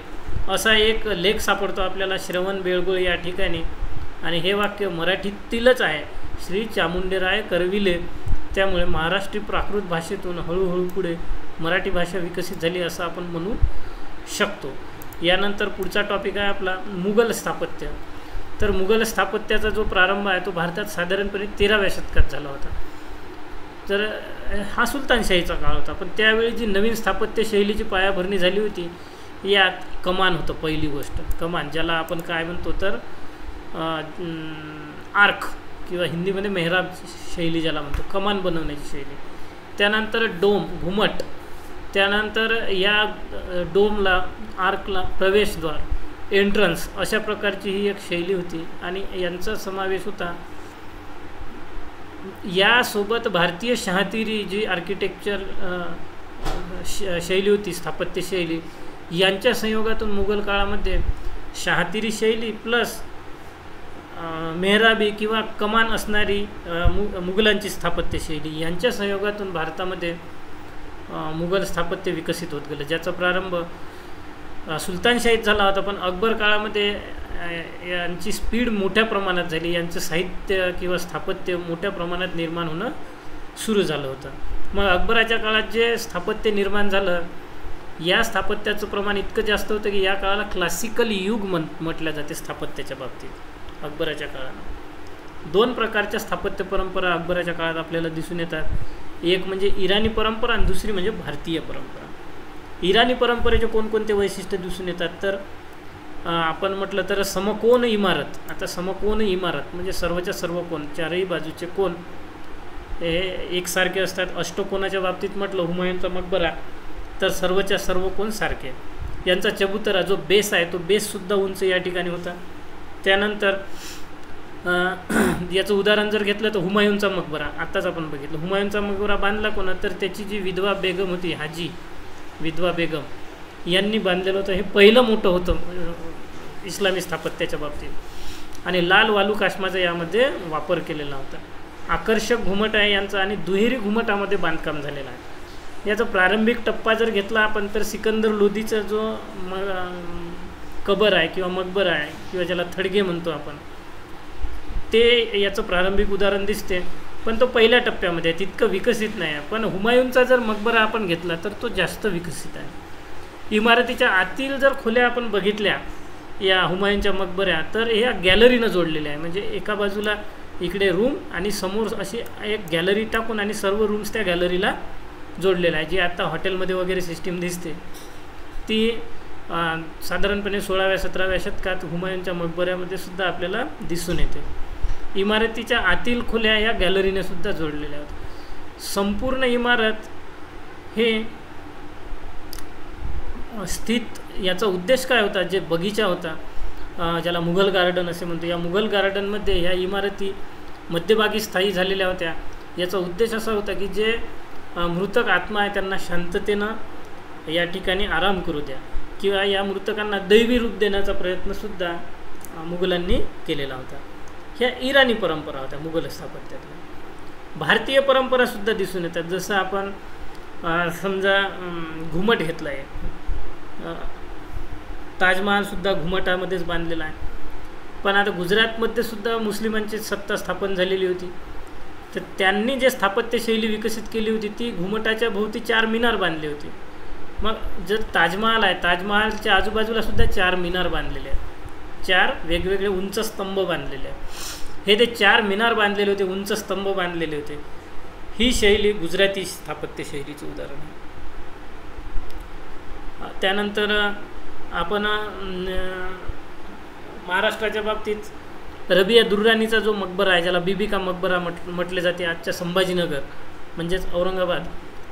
असा एक लेख सापडतो आपल्याला श्रवण-बेळगोळ या ठिकाणी आणि हे वाक्य मराठीतीलच आहे, श्री चामुंडेराय करविले. त्यामुळे महाराष्ट्री प्राकृत भाषेतून हळूहळू पुढे मराठी भाषा विकसित झाली असं आपण म्हणू शकतो. यानंतर पुढचा टॉपिक आहे आपला मुघल स्थापत्य. तर मुघल स्थापत्याचा जो प्रारंभ आहे तो भारतात साधारणपणे 13व्या शतकात झाला होता. तर हा सुलतानशाहीचा काळ होता, पण त्यावेळी जी नवीन स्थापत्य शैलीची पायाभरणी झाली होती यात कमान होतं. पहिली गोष्ट कमान, ज्याला आपण काय म्हणतो तर आर्क किंवा हिंदीमध्ये मेहराब शैली ज्याला म्हणतो, कमान बनवण्याची शैली. त्यानंतर डोम, घुमट. त्यानंतर या डोमला, आर्कला प्रवेशद्वार, एंट्रन्स अशा प्रकारची ही एक शैली होती आणि यांचा समावेश होता. यासोबत भारतीय शहातिरी जी आर्किटेक्चर शैली होती, स्थापत्य शैली, यांच्या संयोगातून मुघल काळामध्ये शाहतीरी शैली प्लस मेहराबी किंवा कमान असणारी मुघलांची स्थापत्य शैली यांच्या सहयोगातून भारतामध्ये मुघल स्थापत्य विकसित होत गेलं, ज्याचा प्रारंभ सुलतानशाहीत झाला होता. पण अकबर काळामध्ये यांची स्पीड मोठ्या प्रमाणात झाली, यांचं साहित्य किंवा स्थापत्य मोठ्या प्रमाणात निर्माण होणं सुरू झालं होतं. मग अकबराच्या काळात जे स्थापत्य निर्माण झालं, या स्थापत्याचं प्रमाण इतकं जास्त होतं की या काळाला क्लासिकल युग म्हटलं जाते स्थापत्याच्या बाबतीत. अकबराच्या काळात 2 प्रकारच्या स्थापत्य परंपरा अकबराच्या काळात आपल्याला दिसून येतात. एक म्हणजे इराणी परंपरा आणि दुसरी म्हणजे भारतीय परंपरा. इराणी परंपरेचे कोणकोणते वैशिष्ट्य दिसून येतात तर आपण म्हटलं तर समकोन इमारत. आता समकोन इमारत म्हणजे सर्वच्या सर्व कोन, चारही बाजूचे कोन हे एकसारखे असतात. अष्टकोनाच्या बाबतीत म्हटलं हुमायूनचा मकबरा तर सर्वच्या सर्व कोन सारखे. यांचा चबुतरा जो बेस आहे तो बेससुद्धा उंच या ठिकाणी होता. त्यानंतर याचं उदाहरण जर घेतलं तर हुमायूनचा मकबरा आत्ताच आपण बघितलं. हुमायूनचा मकबरा बांधला कोणा तर त्याची जी विधवा बेगम होती, हाजी विधवा बेगम यांनी बांधलेलं होतं. हे पहिलं मोठं होतं इस्लामी स्थापत्याच्या बाबतीत. आणि लाल वालू काश्माचा यामध्ये वापर केलेला होता. आकर्षक घुमट आहे यांचा आणि दुहेरी घुमटामध्ये बांधकाम झालेलं आहे. याचा प्रारंभिक टप्पा जर घेतला आपण तर सिकंदर लोधीचा जो कबर आहे किंवा मकबरा आहे किंवा ज्याला थडगे म्हणतो आपण, ते याचं प्रारंभिक उदाहरण दिसते. पण तो पहिल्या टप्प्यामध्ये आहे, तितकं विकसित नाही आहे. पण हुमायूनचा जर मकबरा आपण घेतला तर तो जास्त विकसित आहे. इमारतीच्या आतील जर खोल्या आपण बघितल्या या हुमायूनच्या मकबऱ्या तर ह्या गॅलरीनं जोडलेल्या आहे. म्हणजे एका बाजूला इकडे रूम आणि समोर अशी एक गॅलरी टाकून आणि सर्व रूम्स त्या गॅलरीला जोडलेला आहे. जी आता हॉटेलमध्ये वगैरे सिस्टीम दिसते ती साधारणपणे 16व्या-17व्या शतकात हुमायूनच्या मकबऱ्यामध्ये सुद्धा आपल्याला दिसून येते. इमारतीच्या आतील खोल्या या गॅलरीने सुद्धा जोडलेल्या होत्या. संपूर्ण इमारत हे स्थित याचा उद्देश काय होता, जे बगीचा होता ज्याला मुघल गार्डन असे म्हणतो, या मुघल गार्डनमध्ये ह्या इमारती मध्यभागी स्थायी झालेल्या होत्या. याचा उद्देश असा होता की जे मृतक आत्मा आहे त्यांना शांततेनं या ठिकाणी आराम करू द्या किंवा या मृतकांना दैवी रूप देण्याचा प्रयत्नसुद्धा मुघलांनी केलेला होता. ह्या इराणी परंपरा होत्या मुघल स्थापत्यातल्या. भारतीय परंपरासुद्धा दिसून येतात. जसं आपण समजा घुमट घेतला आहे, ताजमहालसुद्धा घुमटामध्येच बांधलेला आहे. पण आता गुजरातमध्ये सुद्धा मुस्लिमांची सत्ता स्थापन झालेली होती. तर त्यांनी जे स्थापत्यशैली विकसित केली होती ती घुमटाच्या भोवती 4 मिनार बांधले होते. मग जर ताजमहाल आहे, ताजमहालच्या आजूबाजूला सुद्धा 4 मिनार बांधलेले आहेत, 4 वेगवेगळे उंच स्तंभ बांधलेले आहेत. हे ते 4 मिनार बांधलेले होते, उंच स्तंभ बांधलेले होते. ही शैली गुजराती स्थापत्य शैलीचं उदाहरण आहे. त्यानंतर आपण महाराष्ट्राच्या बाबतीत रबिया दुर्राणीचा जो मकबरा आहे, ज्याला बीबी का मकबरा म्हटले जाते, आजच्या संभाजीनगर म्हणजेच औरंगाबाद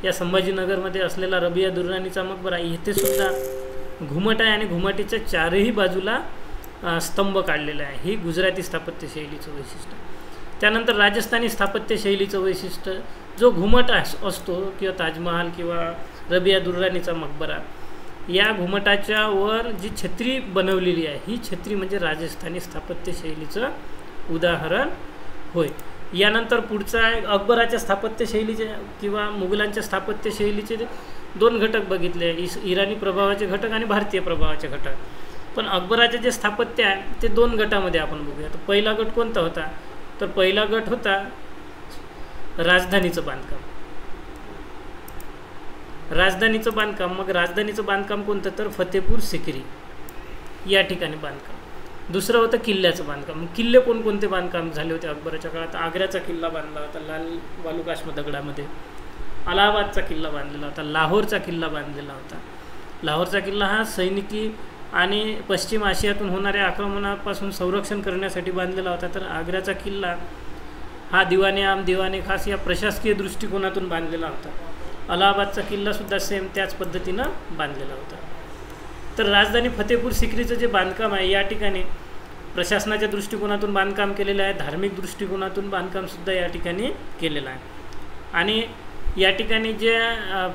या संभाजीनगरमध्ये असलेला रबिया दुर्राणीचा मकबरा, येथे सुद्धा घुमट आहे आणि घुमटीच्या 4ही बाजूला स्तंभ काढलेला आहे. ही गुजराती स्थापत्य शैलीचं वैशिष्ट्य. त्यानंतर राजस्थानी स्थापत्य शैलीचं वैशिष्ट्य जो घुमट असतो किंवा ताजमहाल किंवा रबिया दुर्राणीचा मकबरा, या घुमटाच्या वर जी छत्री बनवलेली आहे ही छत्री म्हणजे राजस्थानी स्थापत्य शैलीचं उदाहरण होय. यानंतर पुढचा अकबराच्या स्थापत्य शैलीचे किंवा मुघलांच्या स्थापत्य शैलीचे 2 घटक बघितले, इराणी प्रभावाचे घटक आणि भारतीय प्रभावाचे घटक. पण अकबराचे जे स्थापत्य आहे ते 2 गटामध्ये आपण बघूया. तर पहिला गट कोणता होता तर पहिला गट होता राजधानीचं बांधकाम. राजधानीचं बांधकाम, मग राजधानीचं बांधकाम कोणतं तर फतेपूर सिक्री या ठिकाणी बांधकाम. दुसरं होतं किल्ल्याचं बांधकाम. किल्ले कोणकोणते बांधकाम झाले होते अकबराच्या काळात? आग्र्याचा किल्ला बांधला होता लाल वालुकाश्म दगडामध्ये, अलाहाबादचा किल्ला बांधलेला होता, लाहोरचा किल्ला बांधलेला होता. लाहोरचा किल्ला हा सैनिकी आणि पश्चिम आशियातून होणाऱ्या आक्रमणापासून संरक्षण करण्यासाठी बांधलेला होता. तर आग्र्याचा किल्ला हा दिवाने आम दिवाने खास या प्रशासकीय दृष्टिकोनातून बांधलेला होता. अलाहाबादचा किल्लासुद्धा सेम त्याच पद्धतीनं बांधलेला होता. तर राजधानी फतेपूर सिक्रीचं जे बांधकाम आहे या ठिकाणी प्रशासनाच्या दृष्टिकोनातून बांधकाम केलेलं आहे, धार्मिक दृष्टिकोनातून बांधकामसुद्धा या ठिकाणी केलेलं आहे. आणि या ठिकाणी जे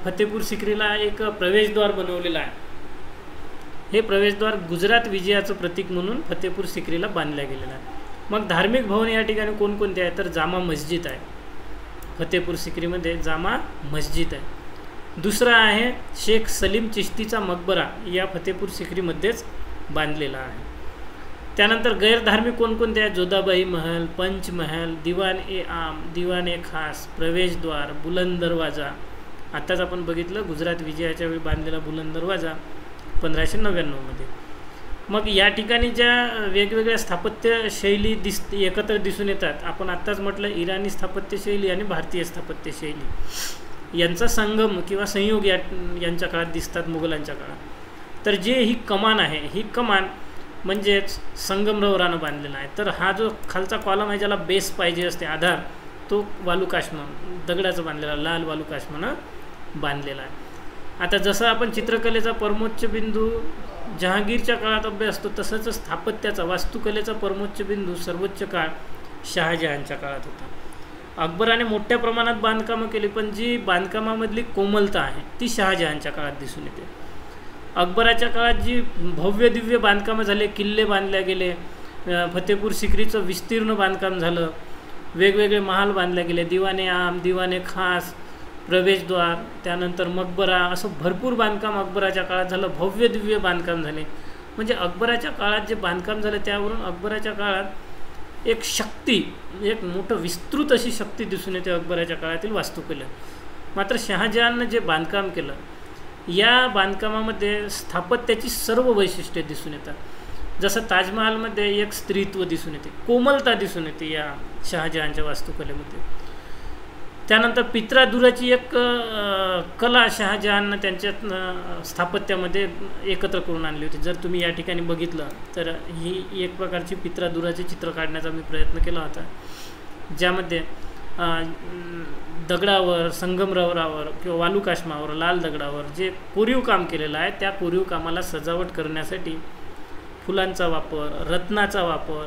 फतेपूर सिक्रीला एक प्रवेशद्वार बनवलेला आहे हे प्रवेशद्वार गुजरात विजयाचं प्रतीक म्हणून फतेपूर सिक्रीला बांधल्या गेलेलं आहे. मग धार्मिक भवन या ठिकाणी कोणकोणते आहे तर जामा मस्जिद आहे. फतेपूर सिक्रीमध्ये जामा मस्जिद आहे. दुसरा आहे शेख सलीम चिश्तीचा मकबरा या फतेपूर सिक्रीमध्येच बांधलेला आहे. त्यानंतर गैरधार्मिक कोणकोणते आहेत जोधाबाई महल, पंचमहल, दिवान ए आम, दिवान ए खास, प्रवेशद्वार, बुलंद दरवाजा. आत्ताच आपण बघितलं गुजरात विजयाच्या वेळी बांधलेला बुलंद दरवाजा 1599मध्ये. मग या ठिकाणी ज्या वेगवेगळ्या स्थापत्य शैली एकत्र दिसून येतात. आपण आत्ताच म्हटलं इराणी स्थापत्यशैली आणि भारतीय स्थापत्यशैली यांचा संगम किंवा संयोग यांच्या काळात दिसतात मुघलांच्या काळात. तर जे ही कमान आहे ही कमान म्हणजेच संगमरवरानं बांधलेला आहे. तर हा जो खालचा कॉलम आहे ज्याला बेस पाहिजे असते आधार तो वालुकाष्म दगडाचं बांधलेला लाल वालुकाष्मानं बांधलेला आहे. आता जसं आपण चित्रकलेचा परमोच्च बिंदू जहांगीरच्या काळात अभ्यासतो तसंच स्थापत्याचा वास्तुकलेचा परमोच्च बिंदू सर्वोच्च काळ शहाजहानच्या काळात होता. अकबराने मोठ्या प्रमाणात बांधकामं केली पण जी बांधकामामधली कोमलता आहे ती शहाजहानच्या काळात दिसून येते. अकबराच्या काळात जी भव्य दिव्य बांधकामं झाले, किल्ले बांधले गेले, फतेपूर सिक्रीचं विस्तीर्ण बांधकाम झालं, वेगवेगळे महाल बांधले गेले, दिवाने आम, दिवाने खास, प्रवेशद्वार, त्यानंतर मकबरा, असं भरपूर बांधकाम अकबराच्या काळात झालं. भव्य दिव्य बांधकाम झाले. म्हणजे अकबराच्या काळात जे बांधकाम झालं त्यावरून अकबराच्या काळात एक शक्ती एक मोठं विस्तृत अशी शक्ती दिसून येते अकबराच्या काळातील वास्तुकलेत. मात्र शहाजहाननं जे बांधकाम केलं या बांधकामामध्ये स्थापत्याची सर्व वैशिष्ट्ये दिसून येतात. जसं ताजमहालमध्ये एक स्त्रीत्व दिसून येते, कोमलता दिसून येते या शहाजहानच्या वास्तुकलेमध्ये. त्यानंतर पित्रादुराची एक कला शहाजहाननं त्यांच्या स्थापत्यामध्ये एकत्र करून आणली होती. जर तुम्ही या ठिकाणी बघितलं तर ही एक प्रकारची पित्रादुराचे चित्र काढण्याचा मी प्रयत्न केला होता ज्यामध्ये दगडावर संगमरवरावर किंवा वालुकाष्मावर लाल दगडावर जे कोरीव काम केलेलं आहे त्या कोरीव कामाला सजावट करण्यासाठी फुलांचा वापर, रत्नाचा वापर,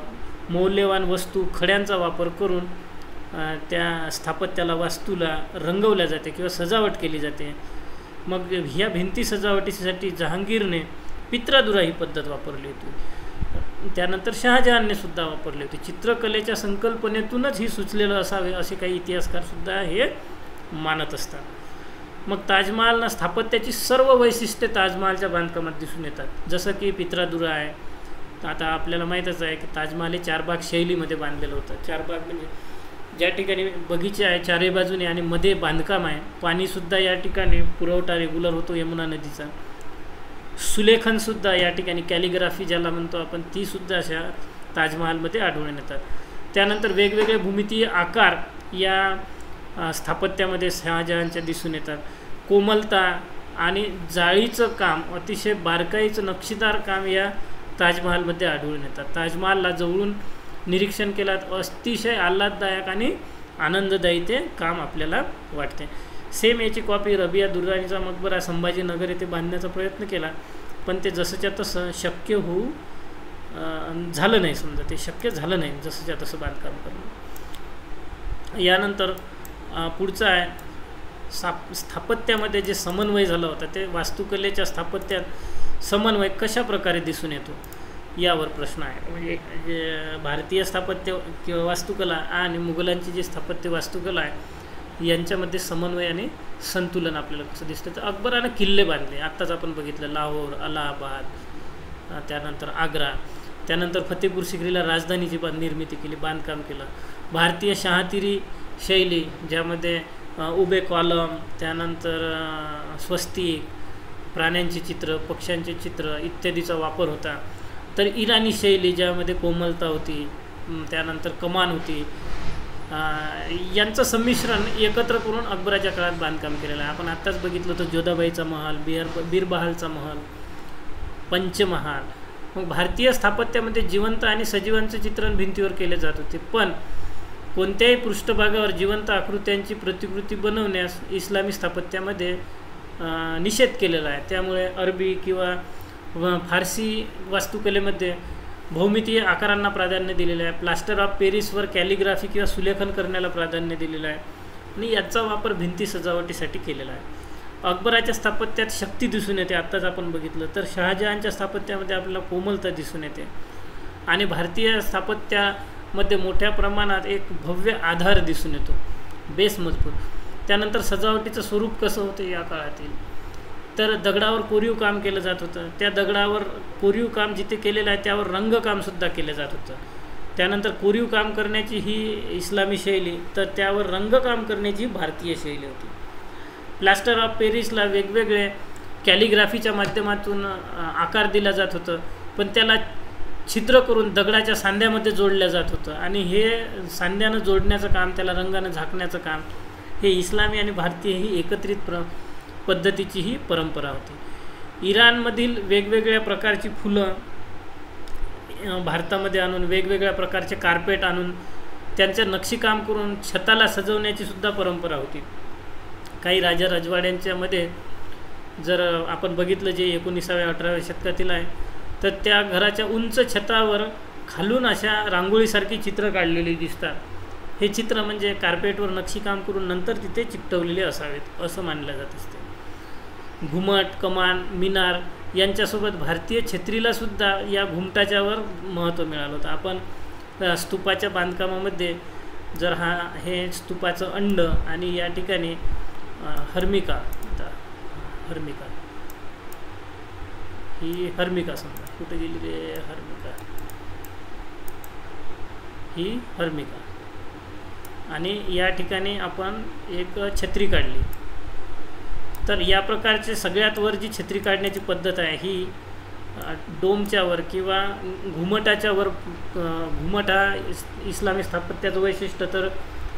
मौल्यवान वस्तू खड्यांचा वापर करून त्या स्थापत्याला वास्तूला रंगवल्या जाते किंवा सजावट केली जाते. मग ह्या भिंती सजावटीसाठी जहांगीरने पित्रादुरा ही पद्धत वापरली होती. त्यानंतर शहाजहानने सुद्धा वापरली होती. चित्रकलेच्या संकल्पनेतूनच ही सुचलेलं असावे असे काही इतिहासकारसुद्धा हे मानत असतात. मग ताजमहालनं स्थापत्याची सर्व वैशिष्ट्ये ताजमहालच्या बांधकामात दिसून येतात. जसं की पित्रादुरा आहे. आता आपल्याला माहीतच आहे की ताजमहाल हे 4 भाग शैलीमध्ये बांधलेलं होतं. 4 भाग म्हणजे ज्या ठिकाणी बगीचे आहे चारही बाजूने आणि मध्ये बांधकाम आहे. पाणीसुद्धा या ठिकाणी पुरवठा रेग्युलर होतो यमुना नदीचा. सुलेखनसुद्धा या ठिकाणी कॅलिग्राफी ज्याला म्हणतो आपण तीसुद्धा अशा ताजमहालमध्ये आढळून येतात. त्यानंतर वेगवेगळे भूमितीय आकार या स्थापत्यामध्ये शहाजहानच्या दिसून येतात. कोमलता आणि जाळीचं काम अतिशय बारकाईचं नक्षीदार काम या ताजमहालमध्ये आढळून येतात. ताजमहालला जवळून निरीक्षण केलात अतिशय आल्हाददायक आणि आनंददायी ते काम आपल्याला वाटते. सेम याची कॉपी रबिया दुर्राणीचा मकबरा संभाजीनगर येथे बांधण्याचा प्रयत्न केला पण ते जसंच्या तसं शक्य होऊ झालं नाही. समजा ते शक्य झालं नाही जसंच्या तसं बांधकाम करणं. यानंतर पुढचं आहे स्थापत्यामध्ये जे समन्वय झाला होता ते वास्तुकलेच्या स्थापत्यात समन्वय कशा प्रकारे दिसून येतो यावर प्रश्न आहे. म्हणजे भारतीय स्थापत्य किंवा वास्तुकला आणि मुघलांची जी स्थापत्य वास्तुकला आहे यांच्यामध्ये समन्वय आणि संतुलन आपल्याला कसं दिसतं. तर अकबरानं किल्ले बांधले. आत्ताच आपण बघितलं लाहोर, अलाहाबाद, त्यानंतर आग्रा. त्यानंतर फतेपूर सिक्रीला राजधानीची निर्मिती केली, बांधकाम केलं. भारतीय शहातिरी शैली ज्यामध्ये उभे कॉलम, त्यानंतर स्वस्तिक, प्राण्यांची चित्र, पक्ष्यांचे चित्र इत्यादीचा वापर होता. तर इराणी शैली ज्यामध्ये कोमलता होती, त्यानंतर कमान होती, यांचं संमिश्रण एकत्र करून अकबराच्या काळात बांधकाम केलेलं आहे. आपण आत्ताच बघितलं होतं जोधाबाईचा महल, बीरबहालचा महल, पंचमहाल. मग भारतीय स्थापत्यामध्ये जिवंत आणि सजीवांचं चित्रण भिंतीवर केले जात होते पण कोणत्याही पृष्ठभागावर जिवंत आकृत्यांची प्रतिकृती बनवण्यास इस्लामी स्थापत्यामध्ये निषेध केलेला आहे. त्यामुळे अरबी किंवा फारसी वास्तुकलेमध्ये भौमितीय आकारांना प्राधान्य दिलेलं आहे. प्लास्टर ऑफ पॅरिसवर कॅलिग्राफी किंवा सुलेखन करण्याला प्राधान्य दिलेलं आहे आणि याचा वापर भिंती सजावटीसाठी केलेला आहे. अकबराच्या स्थापत्यात शक्ती दिसून येते, आत्ताच आपण बघितलं. तर शहाजहानच्या स्थापत्यामध्ये आपल्याला कोमलता दिसून येते आणि भारतीय स्थापत्यामध्ये मोठ्या प्रमाणात एक भव्य आधार दिसून येतो, बेस मजबूत. त्यानंतर सजावटीचं स्वरूप कसं होतं या काळातील, तर दगडावर कोरीव काम केलं जात होतं. त्या दगडावर कोरीव काम जिथे केलेलं आहे त्यावर रंगकामसुद्धा केलं जात होतं. त्यानंतर कोरीव काम करण्याची ही इस्लामी शैली, तर त्यावर रंगकाम करण्याची भारतीय शैली होती. प्लास्टर ऑफ पॅरिसला वेगवेगळे कॅलिग्राफीच्या माध्यमातून आकार दिला जात होतं, पण त्याला छिद्र करून दगडाच्या सांध्यामध्ये जोडलं जात होतं आणि हे सांध्यानं जोडण्याचं काम, त्याला रंगानं झाकण्याचं काम, हे इस्लामी आणि भारतीय ही एकत्रित पद्धतीची ही परंपरा होती. इराणमधील वेगवेगळ्या प्रकारची फुलं भारतामध्ये आणून, वेगवेगळ्या प्रकारचे कार्पेट आणून त्यांचं नक्षीकाम करून छताला सजवण्याची सुद्धा परंपरा होती. काही राजा राजवाड्यांच्यामध्ये जर आपण बघितलं, जे 19व्या-18व्या शतकातील आहे, तर त्या घराच्या उंच छतावर खालून अशा रांगोळीसारखी चित्र काढलेली दिसतात. हे चित्र म्हणजे कार्पेटवर नक्षीकाम करून नंतर तिथे चिकटवलेले असावेत असं मानलं जात असते. घुमट, कमान, मिनार यांच्यासोबत भारतीय छत्रीलासुद्धा या घुमटाच्यावर महत्त्व मिळालं होतं. आपण स्तूपाच्या बांधकामामध्ये जर हे स्तूपाचं अंड आणि या ठिकाणी हर्मिका ही हर्मिका समजा, कुठे गेली रे हर्मिका, ही हर्मिका, आणि या ठिकाणी आपण एक छत्री काढली. तर या प्रकारचे सगळ्यात वर जी छत्री काढण्याची पद्धत आहे ही डोमच्या वर किंवा घुमटाच्या वर. घुमट हा इस्लामी स्थापत्याचं वैशिष्ट्य. तर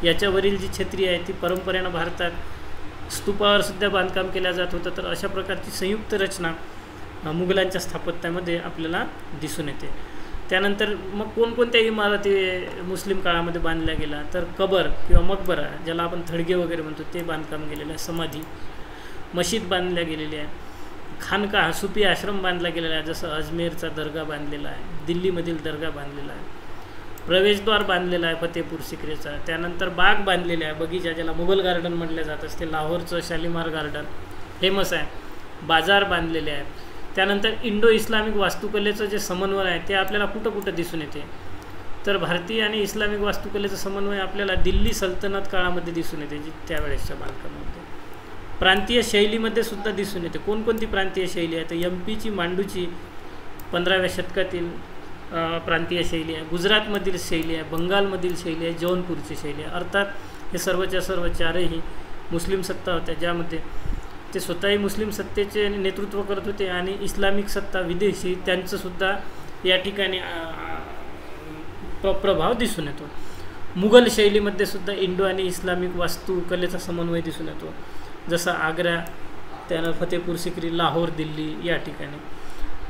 याच्यावरील जी छत्री आहे ती परंपरेनं भारतात स्तूपावर सुद्धा बांधकाम केलं जात होतं. तर अशा प्रकारची संयुक्त रचना मुघलांच्या स्थापत्यामध्ये आपल्याला दिसून येते. त्यानंतर मग कोणकोणत्या इमारती मुस्लिम काळामध्ये बांधल्या गेल्या, तर कबर किंवा मकबरा, ज्याला आपण थडगे वगैरे म्हणतो, ते बांधकाम केलेलं आहे. समाधी, मशीद बांधल्या गेलेली आहे. खानका, सुफी आश्रम बांधला गेलेला आहे, जसं अजमेरचा दर्गा बांधलेला आहे, दिल्लीमधील दर्गा बांधलेला आहे. प्रवेशद्वार बांधलेला आहे फतेपूर सिक्रीचा. त्यानंतर बाग बांधलेले आहे, बगीचा, ज्याला मुघल गार्डन म्हटलं जात असते. लाहोरचं शालिमार गार्डन फेमस आहे. बाजार बांधलेले आहेत. त्यानंतर इंडो इस्लामिक वास्तुकलेचं जे समन्वय आहे ते आपल्याला कुठं दिसून येते, तर भारतीय आणि इस्लामिक वास्तुकलेचं समन्वय आपल्याला दिल्ली सल्तनत काळामध्ये दिसून येते, जी त्यावेळेसच्या बांधकामामध्ये. प्रांतीय शैलीमध्ये सुद्धा दिसून येते. कोणकोणती प्रांतीय शैली आहे, तर एमपीची मांडूची 15व्या शतकातील प्रांतीय शैली आहे, गुजरातमधील शैली आहे, बंगालमधील शैली आहे, जौनपूरची शैली आहे. अर्थात हे सर्वच्या सर्व चारही मुस्लिम सत्ता होत्या, ज्यामध्ये ते स्वतःही मुस्लिम सत्तेचे नेतृत्व करत होते आणि इस्लामिक सत्ता विदेशी त्यांचंसुद्धा या ठिकाणी प्रभाव दिसून येतो. मुघल शैलीमध्ये सुद्धा इंडो आणि इस्लामिक वास्तुकलेचा समन्वय दिसून येतो, जसं आग्रा, त्यानंतर फतेपूर सिक्री, लाहोर, दिल्ली या ठिकाणी.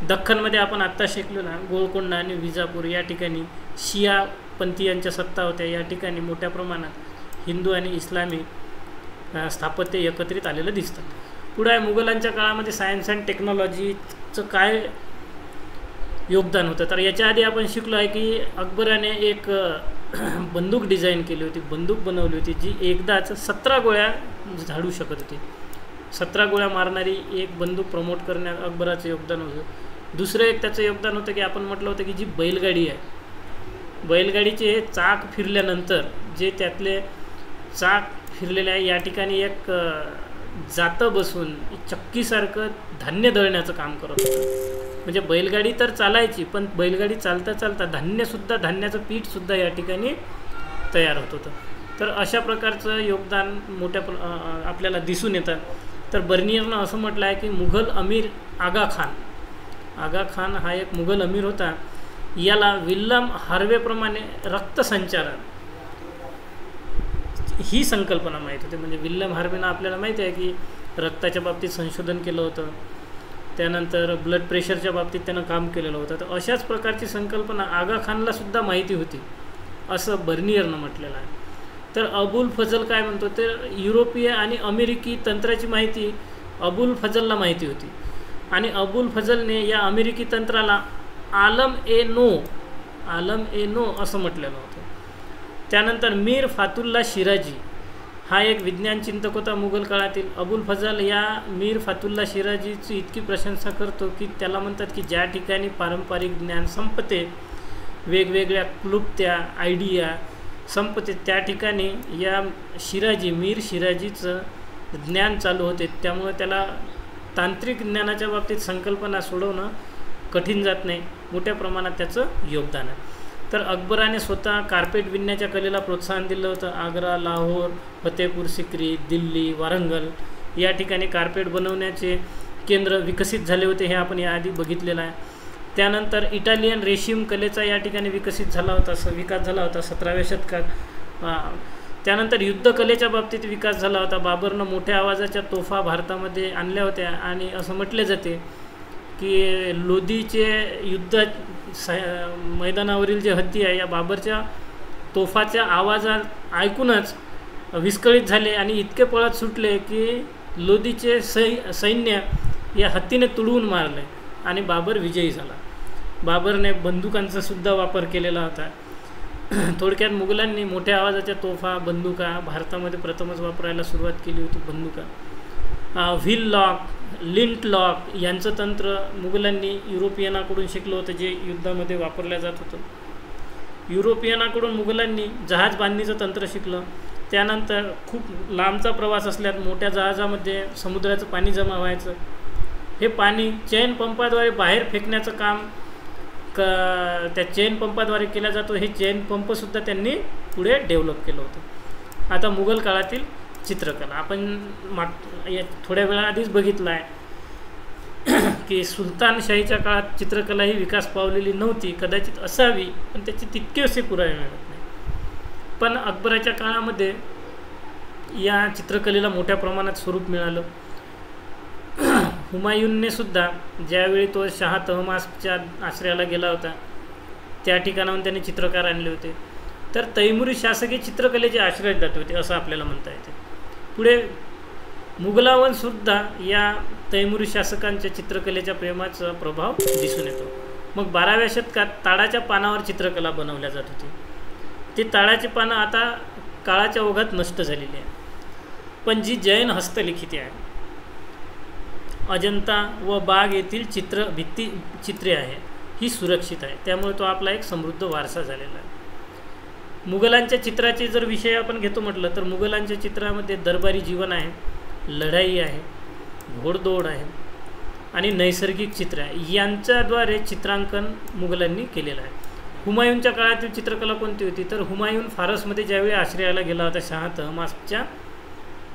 दख्खनमध्ये आपण आत्ता शिकलो ना, गोलकोंडा आणि विजापूर या ठिकाणी शिया पंथीयांच्या सत्ता होत्या. या ठिकाणी मोठ्या प्रमाणात हिंदू आणि इस्लामी स्थापत्य एकत्रित आलेलं दिसतं. पुढे मुघलांच्या काळामध्ये सायन्स अँड टेक्नॉलॉजीचं काय योगदान होतं, तर याच्या आधी आपण शिकलो आहे की अकबराने एक बंदूक डिझाईन केली होती, बंदूक बनवली होती, जी एकदाच 17 गोळ्या झाडू शकत होती. 17 गोळ्या मारणारी एक बंदूक प्रमोट करण्यात अकबराचं योगदान होतं. दुसरं एक त्याचं योगदान होतं की आपण म्हटलं होतं की जी बैलगाडी आहे, बैलगाडीचे चाक फिरल्यानंतर जे त्यातले चाक फिरलेले आहे, या ठिकाणी एक जातं बसून चक्कीसारखं धान्य दळण्याचं काम करत होतं. म्हणजे बैलगाडी तर चालायची, पण बैलगाडी चालता चालता धान्याचं पीठसुद्धा या ठिकाणी तयार होत होतं. तर अशा प्रकारचं योगदान आपल्याला दिसून येतं. तर बर्नियरनं असं म्हटलं आहे की मुघल अमीर आगा खान हा एक मुघल अमीर होता. याला विल्यम हार्वेप्रमाणे रक्तसंचारण ही संकल्पना माहीत होती. म्हणजे विल्यम हार्वेनं आपल्याला माहिती आहे की रक्ताच्या बाबतीत संशोधन केलं होतं, त्यानंतर ब्लड प्रेशरच्या बाबतीत त्यानं काम केलेलं होतं. तर अशाच प्रकारची संकल्पना आगा खानलासुद्धा माहिती होती असं बर्नियरनं म्हटलेलं आहे. तर अबुल फजल काय म्हणतो, तर युरोपीय आणि अमेरिकी तंत्राची माहिती अबुल फजलला माहिती होती आणि अबुल फजलने या अमेरिकी तंत्राला आलम ए नो असं म्हटलेलं होतं. त्यानंतर मीर फातुल्ला शिराजी हा एक विज्ञान चिंतक होता मुघल काळातील. अबुल फजल या मीर फातुल्ला शिराजीची इतकी प्रशंसा करतो की त्याला म्हणतात की ज्या ठिकाणी पारंपरिक ज्ञान संपते, वेगवेगळ्या क्लुप्त्या आयडिया संपते, त्या ठिकाणी या मीर शिराजीचं ज्ञान चालू होते. त्यामुळे त्याला तांत्रिक ज्ञानाच्या बाबतीत संकल्पना सोडवणं कठीण जात नाही. मोठ्या प्रमाणात त्याचं योगदान आहे. तर अकबराने स्वतः कार्पेट विणण्याच्या कलेला प्रोत्साहन दिलं होतं. आग्रा, लाहोर, फतेपूर सिक्री, दिल्ली, वारंगल या ठिकाणी कार्पेट बनवण्याचे केंद्र विकसित झाले होते, हे आपण याआधी बघितलेलं आहे. त्यानंतर इटालियन रेशीम कलेचा या ठिकाणी विकास झाला होता 17व्या शतकात. त्यानंतर युद्धकलेच्या बाबतीत विकास झाला होता. बाबरनं मोठ्या आवाजाच्या तोफा भारतामध्ये आणल्या होत्या आणि असं म्हटले जाते की लोदीचे युद्ध मैदानावरील जे हत्ती आहे या बाबरच्या तोफाच्या आवाजात ऐकूनच विस्कळीत झाले आणि इतके पळत सुटले की लोदीचे सैन्य या हत्तीने तुडवून मारले आणि बाबर विजयी झाला. बाबरने बंदुकांचा सुद्धा वापर केलेला होता. थोडक्यात मुघलांनी मोठ्या आवाजाच्या तोफा, बंदुका भारतामध्ये प्रथमच वापरायला सुरुवात केली होती. बंदुका, व्हील लॉक, लिंट लॉक यांचं तंत्र मुघलांनी युरोपियनाकडून शिकलं होतं, जे युद्धामध्ये वापरलं जात होतं. युरोपियनाकडून मुघलांनी जहाज बांधणीचं तंत्र शिकलं. त्यानंतर खूप लांबचा प्रवास असल्यात मोठ्या जहाजामध्ये समुद्राचं पाणी जमा व्हायचं. हे पाणी चेन पंपाद्वारे बाहेर फेकण्याचं काम त्या चेन पंपाद्वारे केला जातो. हे चेन पंपसुद्धा त्यांनी पुढे डेव्हलप केलं होतं. आता मुघल काळातील चित्रकला आपण थोड्या वेळाआधीच बघितलं आहे की सुलतानशाहीच्या काळात चित्रकला ही विकास पावलेली नव्हती. कदाचित असावी, पण त्याचे तितकेसे पुरावे मिळत नाही. पण अकबराच्या काळामध्ये या चित्रकलेला मोठ्या प्रमाणात स्वरूप मिळालं. हुमायूनने सुद्धा ज्यावेळी तो शाह तहमासच्या आश्रयाला गेला होता त्या ठिकाणाहून त्याने चित्रकार आणले होते. तर तैमुरी शासकीय चित्रकलेचे आश्रयदाते होते असं आपल्याला म्हणता येते. पुढे मुघलांवरसुद्धा या तैमुरी शासकांच्या चित्रकलेच्या प्रेमाचा प्रभाव दिसून येतो. मग 12व्या शतकात ताडाच्या पानावर चित्रकला बनवल्या जात होती. ती ताडाची पानं आता काळाच्या ओघात नष्ट झालेली आहे. पण जी जैन हस्तलिखिते आहे, अजंता व बाग येथील भित्तिचित्रे आहे, ही सुरक्षित आहे. त्यामुळे तो आपला एक समृद्ध वारसा झालेला आहे. मुघलांच्या चित्राचे जर विषय आपण घेतो म्हटलं तर मुघलांच्या चित्रामध्ये दरबारी जीवन आहे, लढाई आहे, घोडदौड आहे आणि नैसर्गिक चित्र आहे. यांच्याद्वारे चित्रांकन मुघलांनी केलेलं आहे. हुमायूनच्या काळातील चित्रकला कोणती होती तर हुमायून फारसमध्ये ज्यावेळी आश्रयाला गेला होता शाह तहमासच्या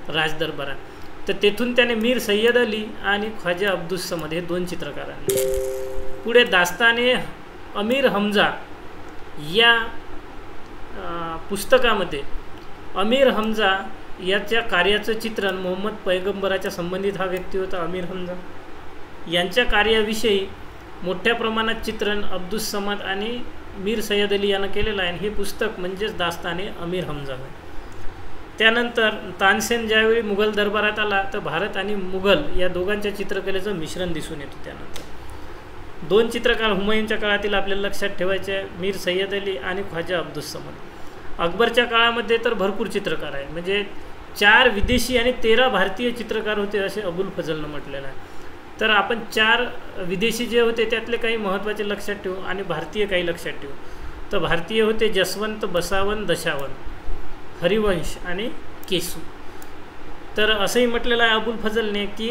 राजदरबारात, तर तेथून त्याने मीर सय्यद अली आणि ख्वाजा अब्दुस्समद हे 2 चित्रकार आणले. पुढे दास्ताने अमीर हमजा या पुस्तकामध्ये अमीर हमजा याच्या कार्याचं चित्रण, मोहम्मद पैगंबराच्या संबंधित हा व्यक्ती होता अमीर हमजा, यांच्या कार्याविषयी मोठ्या प्रमाणात चित्रण अब्दुस्समद आणि मीर सय्यद अली यानं केलेलं आहे. हे पुस्तक म्हणजेच दास्ताने अमीर हमजा आहे. त्यानंतर तानसेन ज्यावेळी मुघल दरबारात आला तर भारत आणि मुघल या दोघांच्या चित्रकलेचं मिश्रण दिसून येतं. त्यानंतर 2 चित्रकार हुमायूनच्या काळातील आपल्याला लक्षात ठेवायचे, मीर सय्यद अली आणि ख्वाजा अब्दुस्समद. अकबरच्या काळामध्ये तर भरपूर चित्रकार आहेत, म्हणजे 4 विदेशी आणि 13 भारतीय चित्रकार होते असे अबुल फजलनं म्हटलेलं आहे. तर आपण 4 विदेशी जे होते त्यातले काही महत्त्वाचे लक्षात ठेवू आणि भारतीय काही लक्षात ठेवू. तर भारतीय होते जसवंत, बसावन, दशावन, हरिवंश आणि केसू. तर असंही म्हटलेलं आहे अबुल फजलने की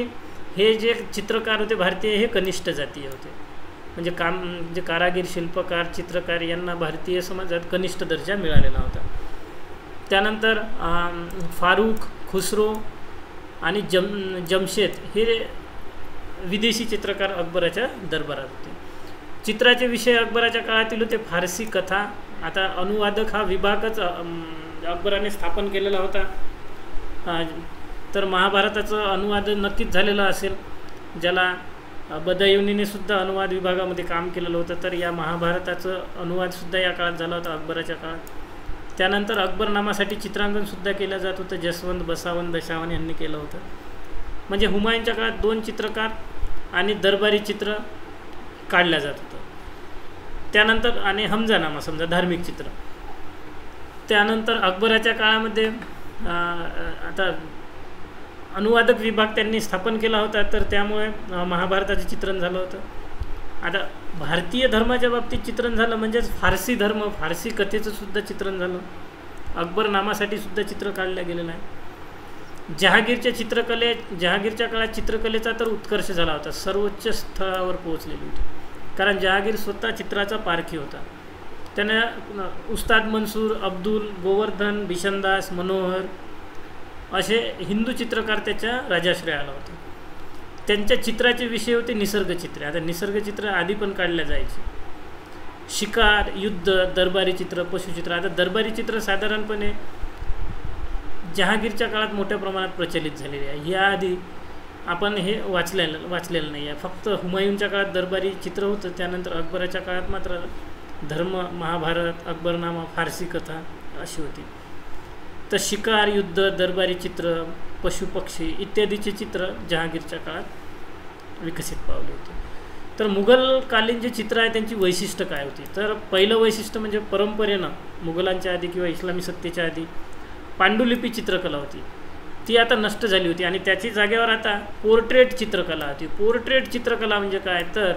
हे जे चित्रकार होते भारतीय हे कनिष्ठ जातीय होते, म्हणजे जे कारागीर, शिल्पकार, चित्रकार यांना भारतीय समाजात कनिष्ठ दर्जा मिळालेला होता. त्यानंतर फारूक, खुसरो आणि जमशेद हे विदेशी चित्रकार अकबराच्या दरबारात होते. चित्राचे विषय अकबराच्या काळातील होते फारसी कथा. आता अनुवादक हा विभागच अकबराने स्थापन केलेला होता. तर महाभारताचं अनुवाद नक्कीच झालेलं असेल, ज्याला बदायुनीने सुद्धा अनुवाद विभागामध्ये काम केलेलं होतं. तर या महाभारताचं अनुवादसुद्धा या काळात झाला होता अकबराच्या काळात. त्यानंतर अकबरनामासाठी चित्रांकनसुद्धा केलं जात होतं, जसवंत, बसावन, दशावन यांनी केलं होतं. म्हणजे हुमायूनच्या काळात 2 चित्रकार आणि दरबारी चित्र काढल्या जात होतं. त्यानंतर आणि हमजानामा समजा धार्मिक चित्र. त्यानंतर अकबराच्या काळामध्ये आता अनुवादक विभाग त्यांनी स्थापन केला होता, तर त्यामुळे महाभारताचं चित्रण झालं होतं. आता भारतीय धर्माच्या बाबतीत चित्रण झालं म्हणजेच फारसी धर्म, फारसी कथेचं सुद्धा चित्रण झालं. अकबरनामासाठी सुद्धा चित्र काढलं गेलेलं आहे. जहागीरच्या काळात चित्रकलेचा तर उत्कर्ष झाला होता, सर्वोच्च स्तरावर पोहोचलेली होती. कारण जहागीर स्वतः चित्राचा पारखी होता. त्याने उस्ताद मंसूर, अब्दुल, गोवर्धन, बिशनदास, मनोहर असे हिंदू चित्रकार त्याच्या राजाश्रय आला होता. त्यांच्या चित्राचे विषय होते निसर्गचित्रे. आता निसर्गचित्र आधी पण काढल्या जायचे. शिकार, युद्ध, दरबारी चित्र, पशुचित्र. आता दरबारी चित्र साधारणपणे जहागीरच्या काळात मोठ्या प्रमाणात प्रचलित झालेली आहे. याआधी आपण हे वाचलेलं नाही आहे. फक्त हुमायूनच्या काळात दरबारी चित्र होतं. त्यानंतर अकबराच्या काळात मात्र धर्म, महाभारत, अकबरनामा, फारसी कथा अशी होती. तर शिकार, युद्ध, दरबारी चित्र, पशुपक्षी इत्यादीचे चित्र जहागीरच्या काळात विकसित पावले होते. तर मुघलकालीन जे चित्र आहे त्यांची वैशिष्ट्य काय होती? तर पहिलं वैशिष्ट्य म्हणजे परंपरेनं मुघलांच्या आधी किंवा इस्लामी सत्तेच्या आधी पांडुलिपी चित्रकला होती. ती आता नष्ट झाली होती आणि त्याची जागेवर आता पोर्ट्रेट चित्रकला होती. पोर्ट्रेट चित्रकला म्हणजे काय? तर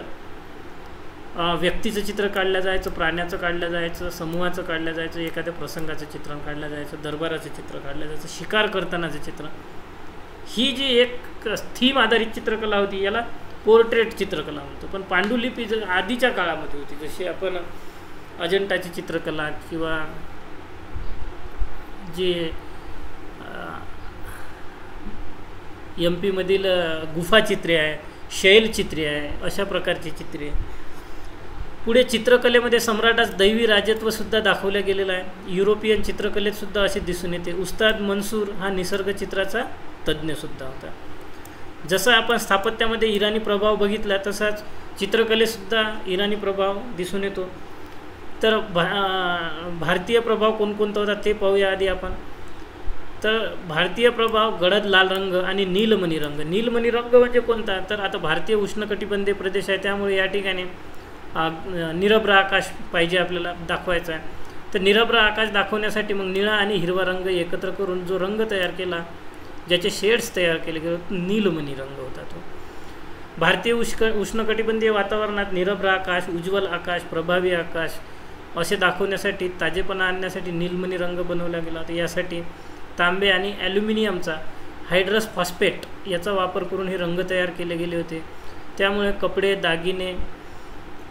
व्यक्तीचं चित्र काढलं जायचं, प्राण्याचं काढलं जायचं, समूहाचं काढलं जायचं, एखाद्या प्रसंगाचं चित्रण काढलं जायचं, दरबाराचं चित्र काढलं जायचं, शिकार करतानाचं चित्र. ही जी एक थीम आधारित चित्रकला होती याला पोर्ट्रेट चित्रकला म्हणतो. पण पांडुलिपी आधीच्या काळामध्ये होती, जशी आपण अजंठाची चित्रकला किंवा जे MP मधील गुफाचित्रे आहे, शैलचित्रे आहे, अशा प्रकारची चित्रे. पुढे चित्रकलेमध्ये सम्राटास दैवी राजत्वसुद्धा दाखवलं गेलेलं आहे. युरोपियन चित्रकलेतसुद्धा असे दिसून येते. उस्ताद मंसूर हा निसर्गचित्राचा तज्ज्ञसुद्धा होता. जसं आपण स्थापत्यामध्ये इराणी प्रभाव बघितला तसाच चित्रकलेतसुद्धा इराणी प्रभाव दिसून येतो. तर भारतीय प्रभाव कोणकोणता होता ते पाहूया आधी आपण. तर भारतीय प्रभाव गडद लाल रंग आणि नीलमणी रंग. नीलमणी रंग म्हणजे कोणता? तर आता भारतीय उष्णकटिबंधीय प्रदेश आहे, त्यामुळे या ठिकाणी निरभ्र आकाश पाहिजे आपल्याला दाखवायचा आहे. तर निरभ्र आकाश दाखवण्यासाठी मग निळा आणि हिरवा रंग एकत्र करून जो रंग तयार केला, ज्याचे शेड्स तयार केले गेले, नीलमणी रंग होता तो. भारतीय उष्णकटिबंधीय वातावरणात निरभ्र आकाश, उज्ज्वल आकाश, प्रभावी आकाश असे दाखवण्यासाठी, ताजेपणा आणण्यासाठी नीलमणी रंग बनवला गेला होता. यासाठी तांबे आणि ॲल्युमिनियमचा हायड्रस फॉस्फेट याचा वापर करून हे रंग तयार केले गेले होते. त्यामुळे कपडे, दागिने,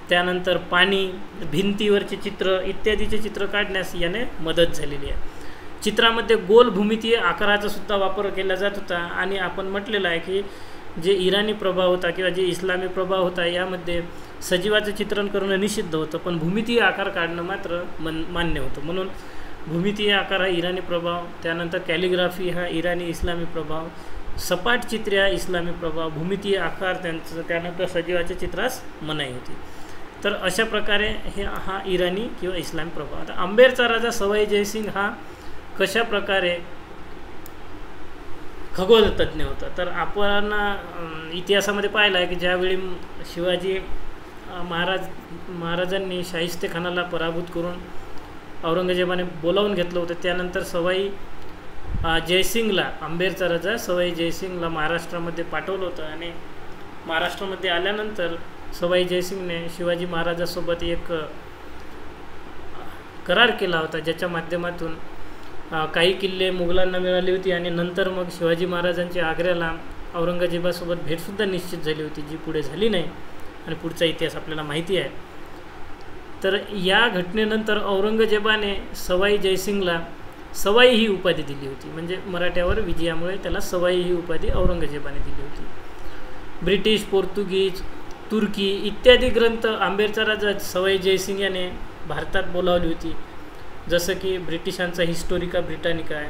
त्यानंतर पाणी, भिंतीवरचे चित्र इत्यादीचे चित्र काढण्यास याने मदत झालेली आहे. चित्रामध्ये गोल भूमितीय आकाराचा सुद्धा वापर केला जात होता. आणि आपण म्हटलेलं आहे की जे इराणी प्रभाव होता किंवा जे इस्लामी प्रभाव होता यामध्ये सजीवाचं चित्रण करणं निषिद्ध होतं, पण भूमितीय आकार काढणं मात्र मान्य होतं. म्हणून भूमितीय आकार हा इराणी प्रभाव, त्यानंतर कॅलिग्राफी हा इराणी इस्लामी प्रभाव, सपाट चित्रे हा इस्लामी प्रभाव, भूमितीय आकार त्यांचं, त्यानंतर सजीवाच्या चित्रास मनाई होती. तर अशा प्रकारे हा इराणी किंवा इस्लामी प्रभाव. आता अंबेरचा राजा सवाई जयसिंग हा कशा प्रकारे खगोलतज्ञ होता? तर आपण इतिहासामध्ये पाहिलं आहे की ज्यावेळी शिवाजी महाराजांनी शाहिस्तेखानाला पराभूत करून औरंगजेबाने बोलावून घेतलं होतं, त्यानंतर सवाई जयसिंगला, अंबेरचा राजा सवाई जयसिंगला महाराष्ट्रामध्ये पाठवलं होतं. आणि महाराष्ट्रामध्ये आल्यानंतर सवाई जयसिंगने शिवाजी महाराजांसोबत एक करार केला होता, ज्याच्या माध्यमातून काही किल्ले मुघलांना मिळाली होती. आणि नंतर मग शिवाजी महाराजांची आग्र्याला औरंगजेबासोबत भेटसुद्धा निश्चित झाली होती, जी पुढे झाली नाही आणि पुढचा इतिहास आपल्याला माहिती आहे. तर या घटनेनंतर औरंगजेबाने सवाई जयसिंगला सवाई ही उपाधी दिली होती. म्हणजे मराठ्यावर विजयामुळे त्याला सवाई ही उपाधी औरंगजेबाने दिली होती. ब्रिटिश, पोर्तुगीज, तुर्की इत्यादी ग्रंथ अंबेरचा राजा सवाई जयसिंग याने भारतात बोलावली होती. जसं की ब्रिटिशांचा हिस्टोरिका ब्रिटानिका आहे,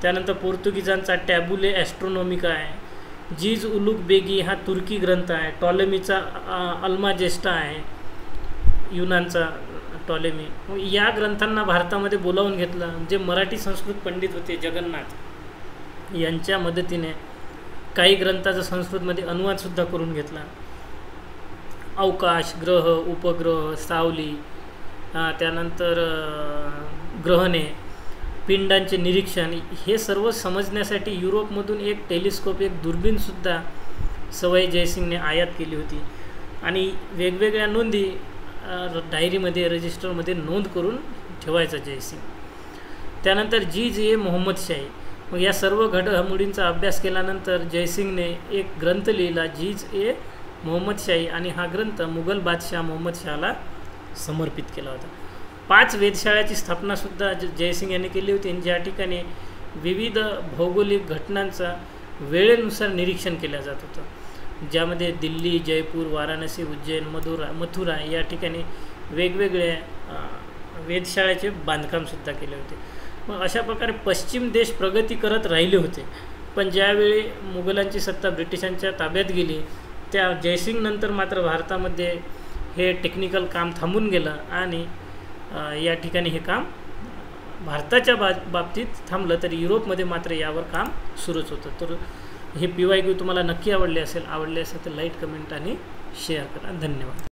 त्यानंतर पोर्तुगीजांचा टॅबुले ॲस्ट्रोनॉमिका आहे, जीज उलुग बेगी हा तुर्की ग्रंथ आहे, टॉलेमीचा अल्माजेस्टा आहे, युनानचा टॉलेमी. या ग्रंथांना भारतामध्ये बोलावून घेतलं. जे मराठी संस्कृत पंडित होते जगन्नाथ यांच्या मदतीने काही ग्रंथाचा संस्कृतमध्ये अनुवादसुद्धा करून घेतला. अवकाश, ग्रह, उपग्रह, सावली, त्यानंतर ग्रहणे पिंडांचे निरीक्षण हे सर्व समजण्यासाठी युरोपमधून एक टेलिस्कोप, एक दुर्बीनसुद्धा सवाई जयसिंगने आयात केली होती आणि वेगवेगळ्या नोंदी डायरीमध्ये, रजिस्टरमध्ये नोंद करून ठेवायचा जयसिंग. त्यानंतर जीज-ए मोहम्मदशाही. मग या सर्व घडामोडींचा अभ्यास केल्यानंतर जयसिंगने एक ग्रंथ लिहिला, जीज-ए मोहम्मदशाही, आणि हा ग्रंथ मुघल बादशाह मोहम्मद शहाला समर्पित केला होता. 5 वेधशाळाची स्थापनासुद्धा जयसिंग यांनी केली होती, ज्या ठिकाणी विविध भौगोलिक घटनांचा वेळेनुसार निरीक्षण केलं जात होतं, ज्यामध्ये दिल्ली, जयपूर, वाराणसी, उज्जैन, मथुरा या ठिकाणी वेगवेगळ्या वेधशाळेचे बांधकामसुद्धा केले होते. मग अशा प्रकारे पश्चिम देश प्रगती करत राहिले होते. पण ज्यावेळी मुघलांची सत्ता ब्रिटिशांच्या ताब्यात गेली, त्या जयसिंगनंतर मात्र भारतामध्ये हे टेक्निकल काम थांबून गेलं आणि या ठिकाणी हे काम भारताच्या बाबतीत थांबलं, तर युरोपमध्ये मात्र यावर काम सुरूच होतं. तर हे PYQ तुम्हाला नक्की आवडले असेल तर लाईक, कमेंट आणि शेअर करा. धन्यवाद.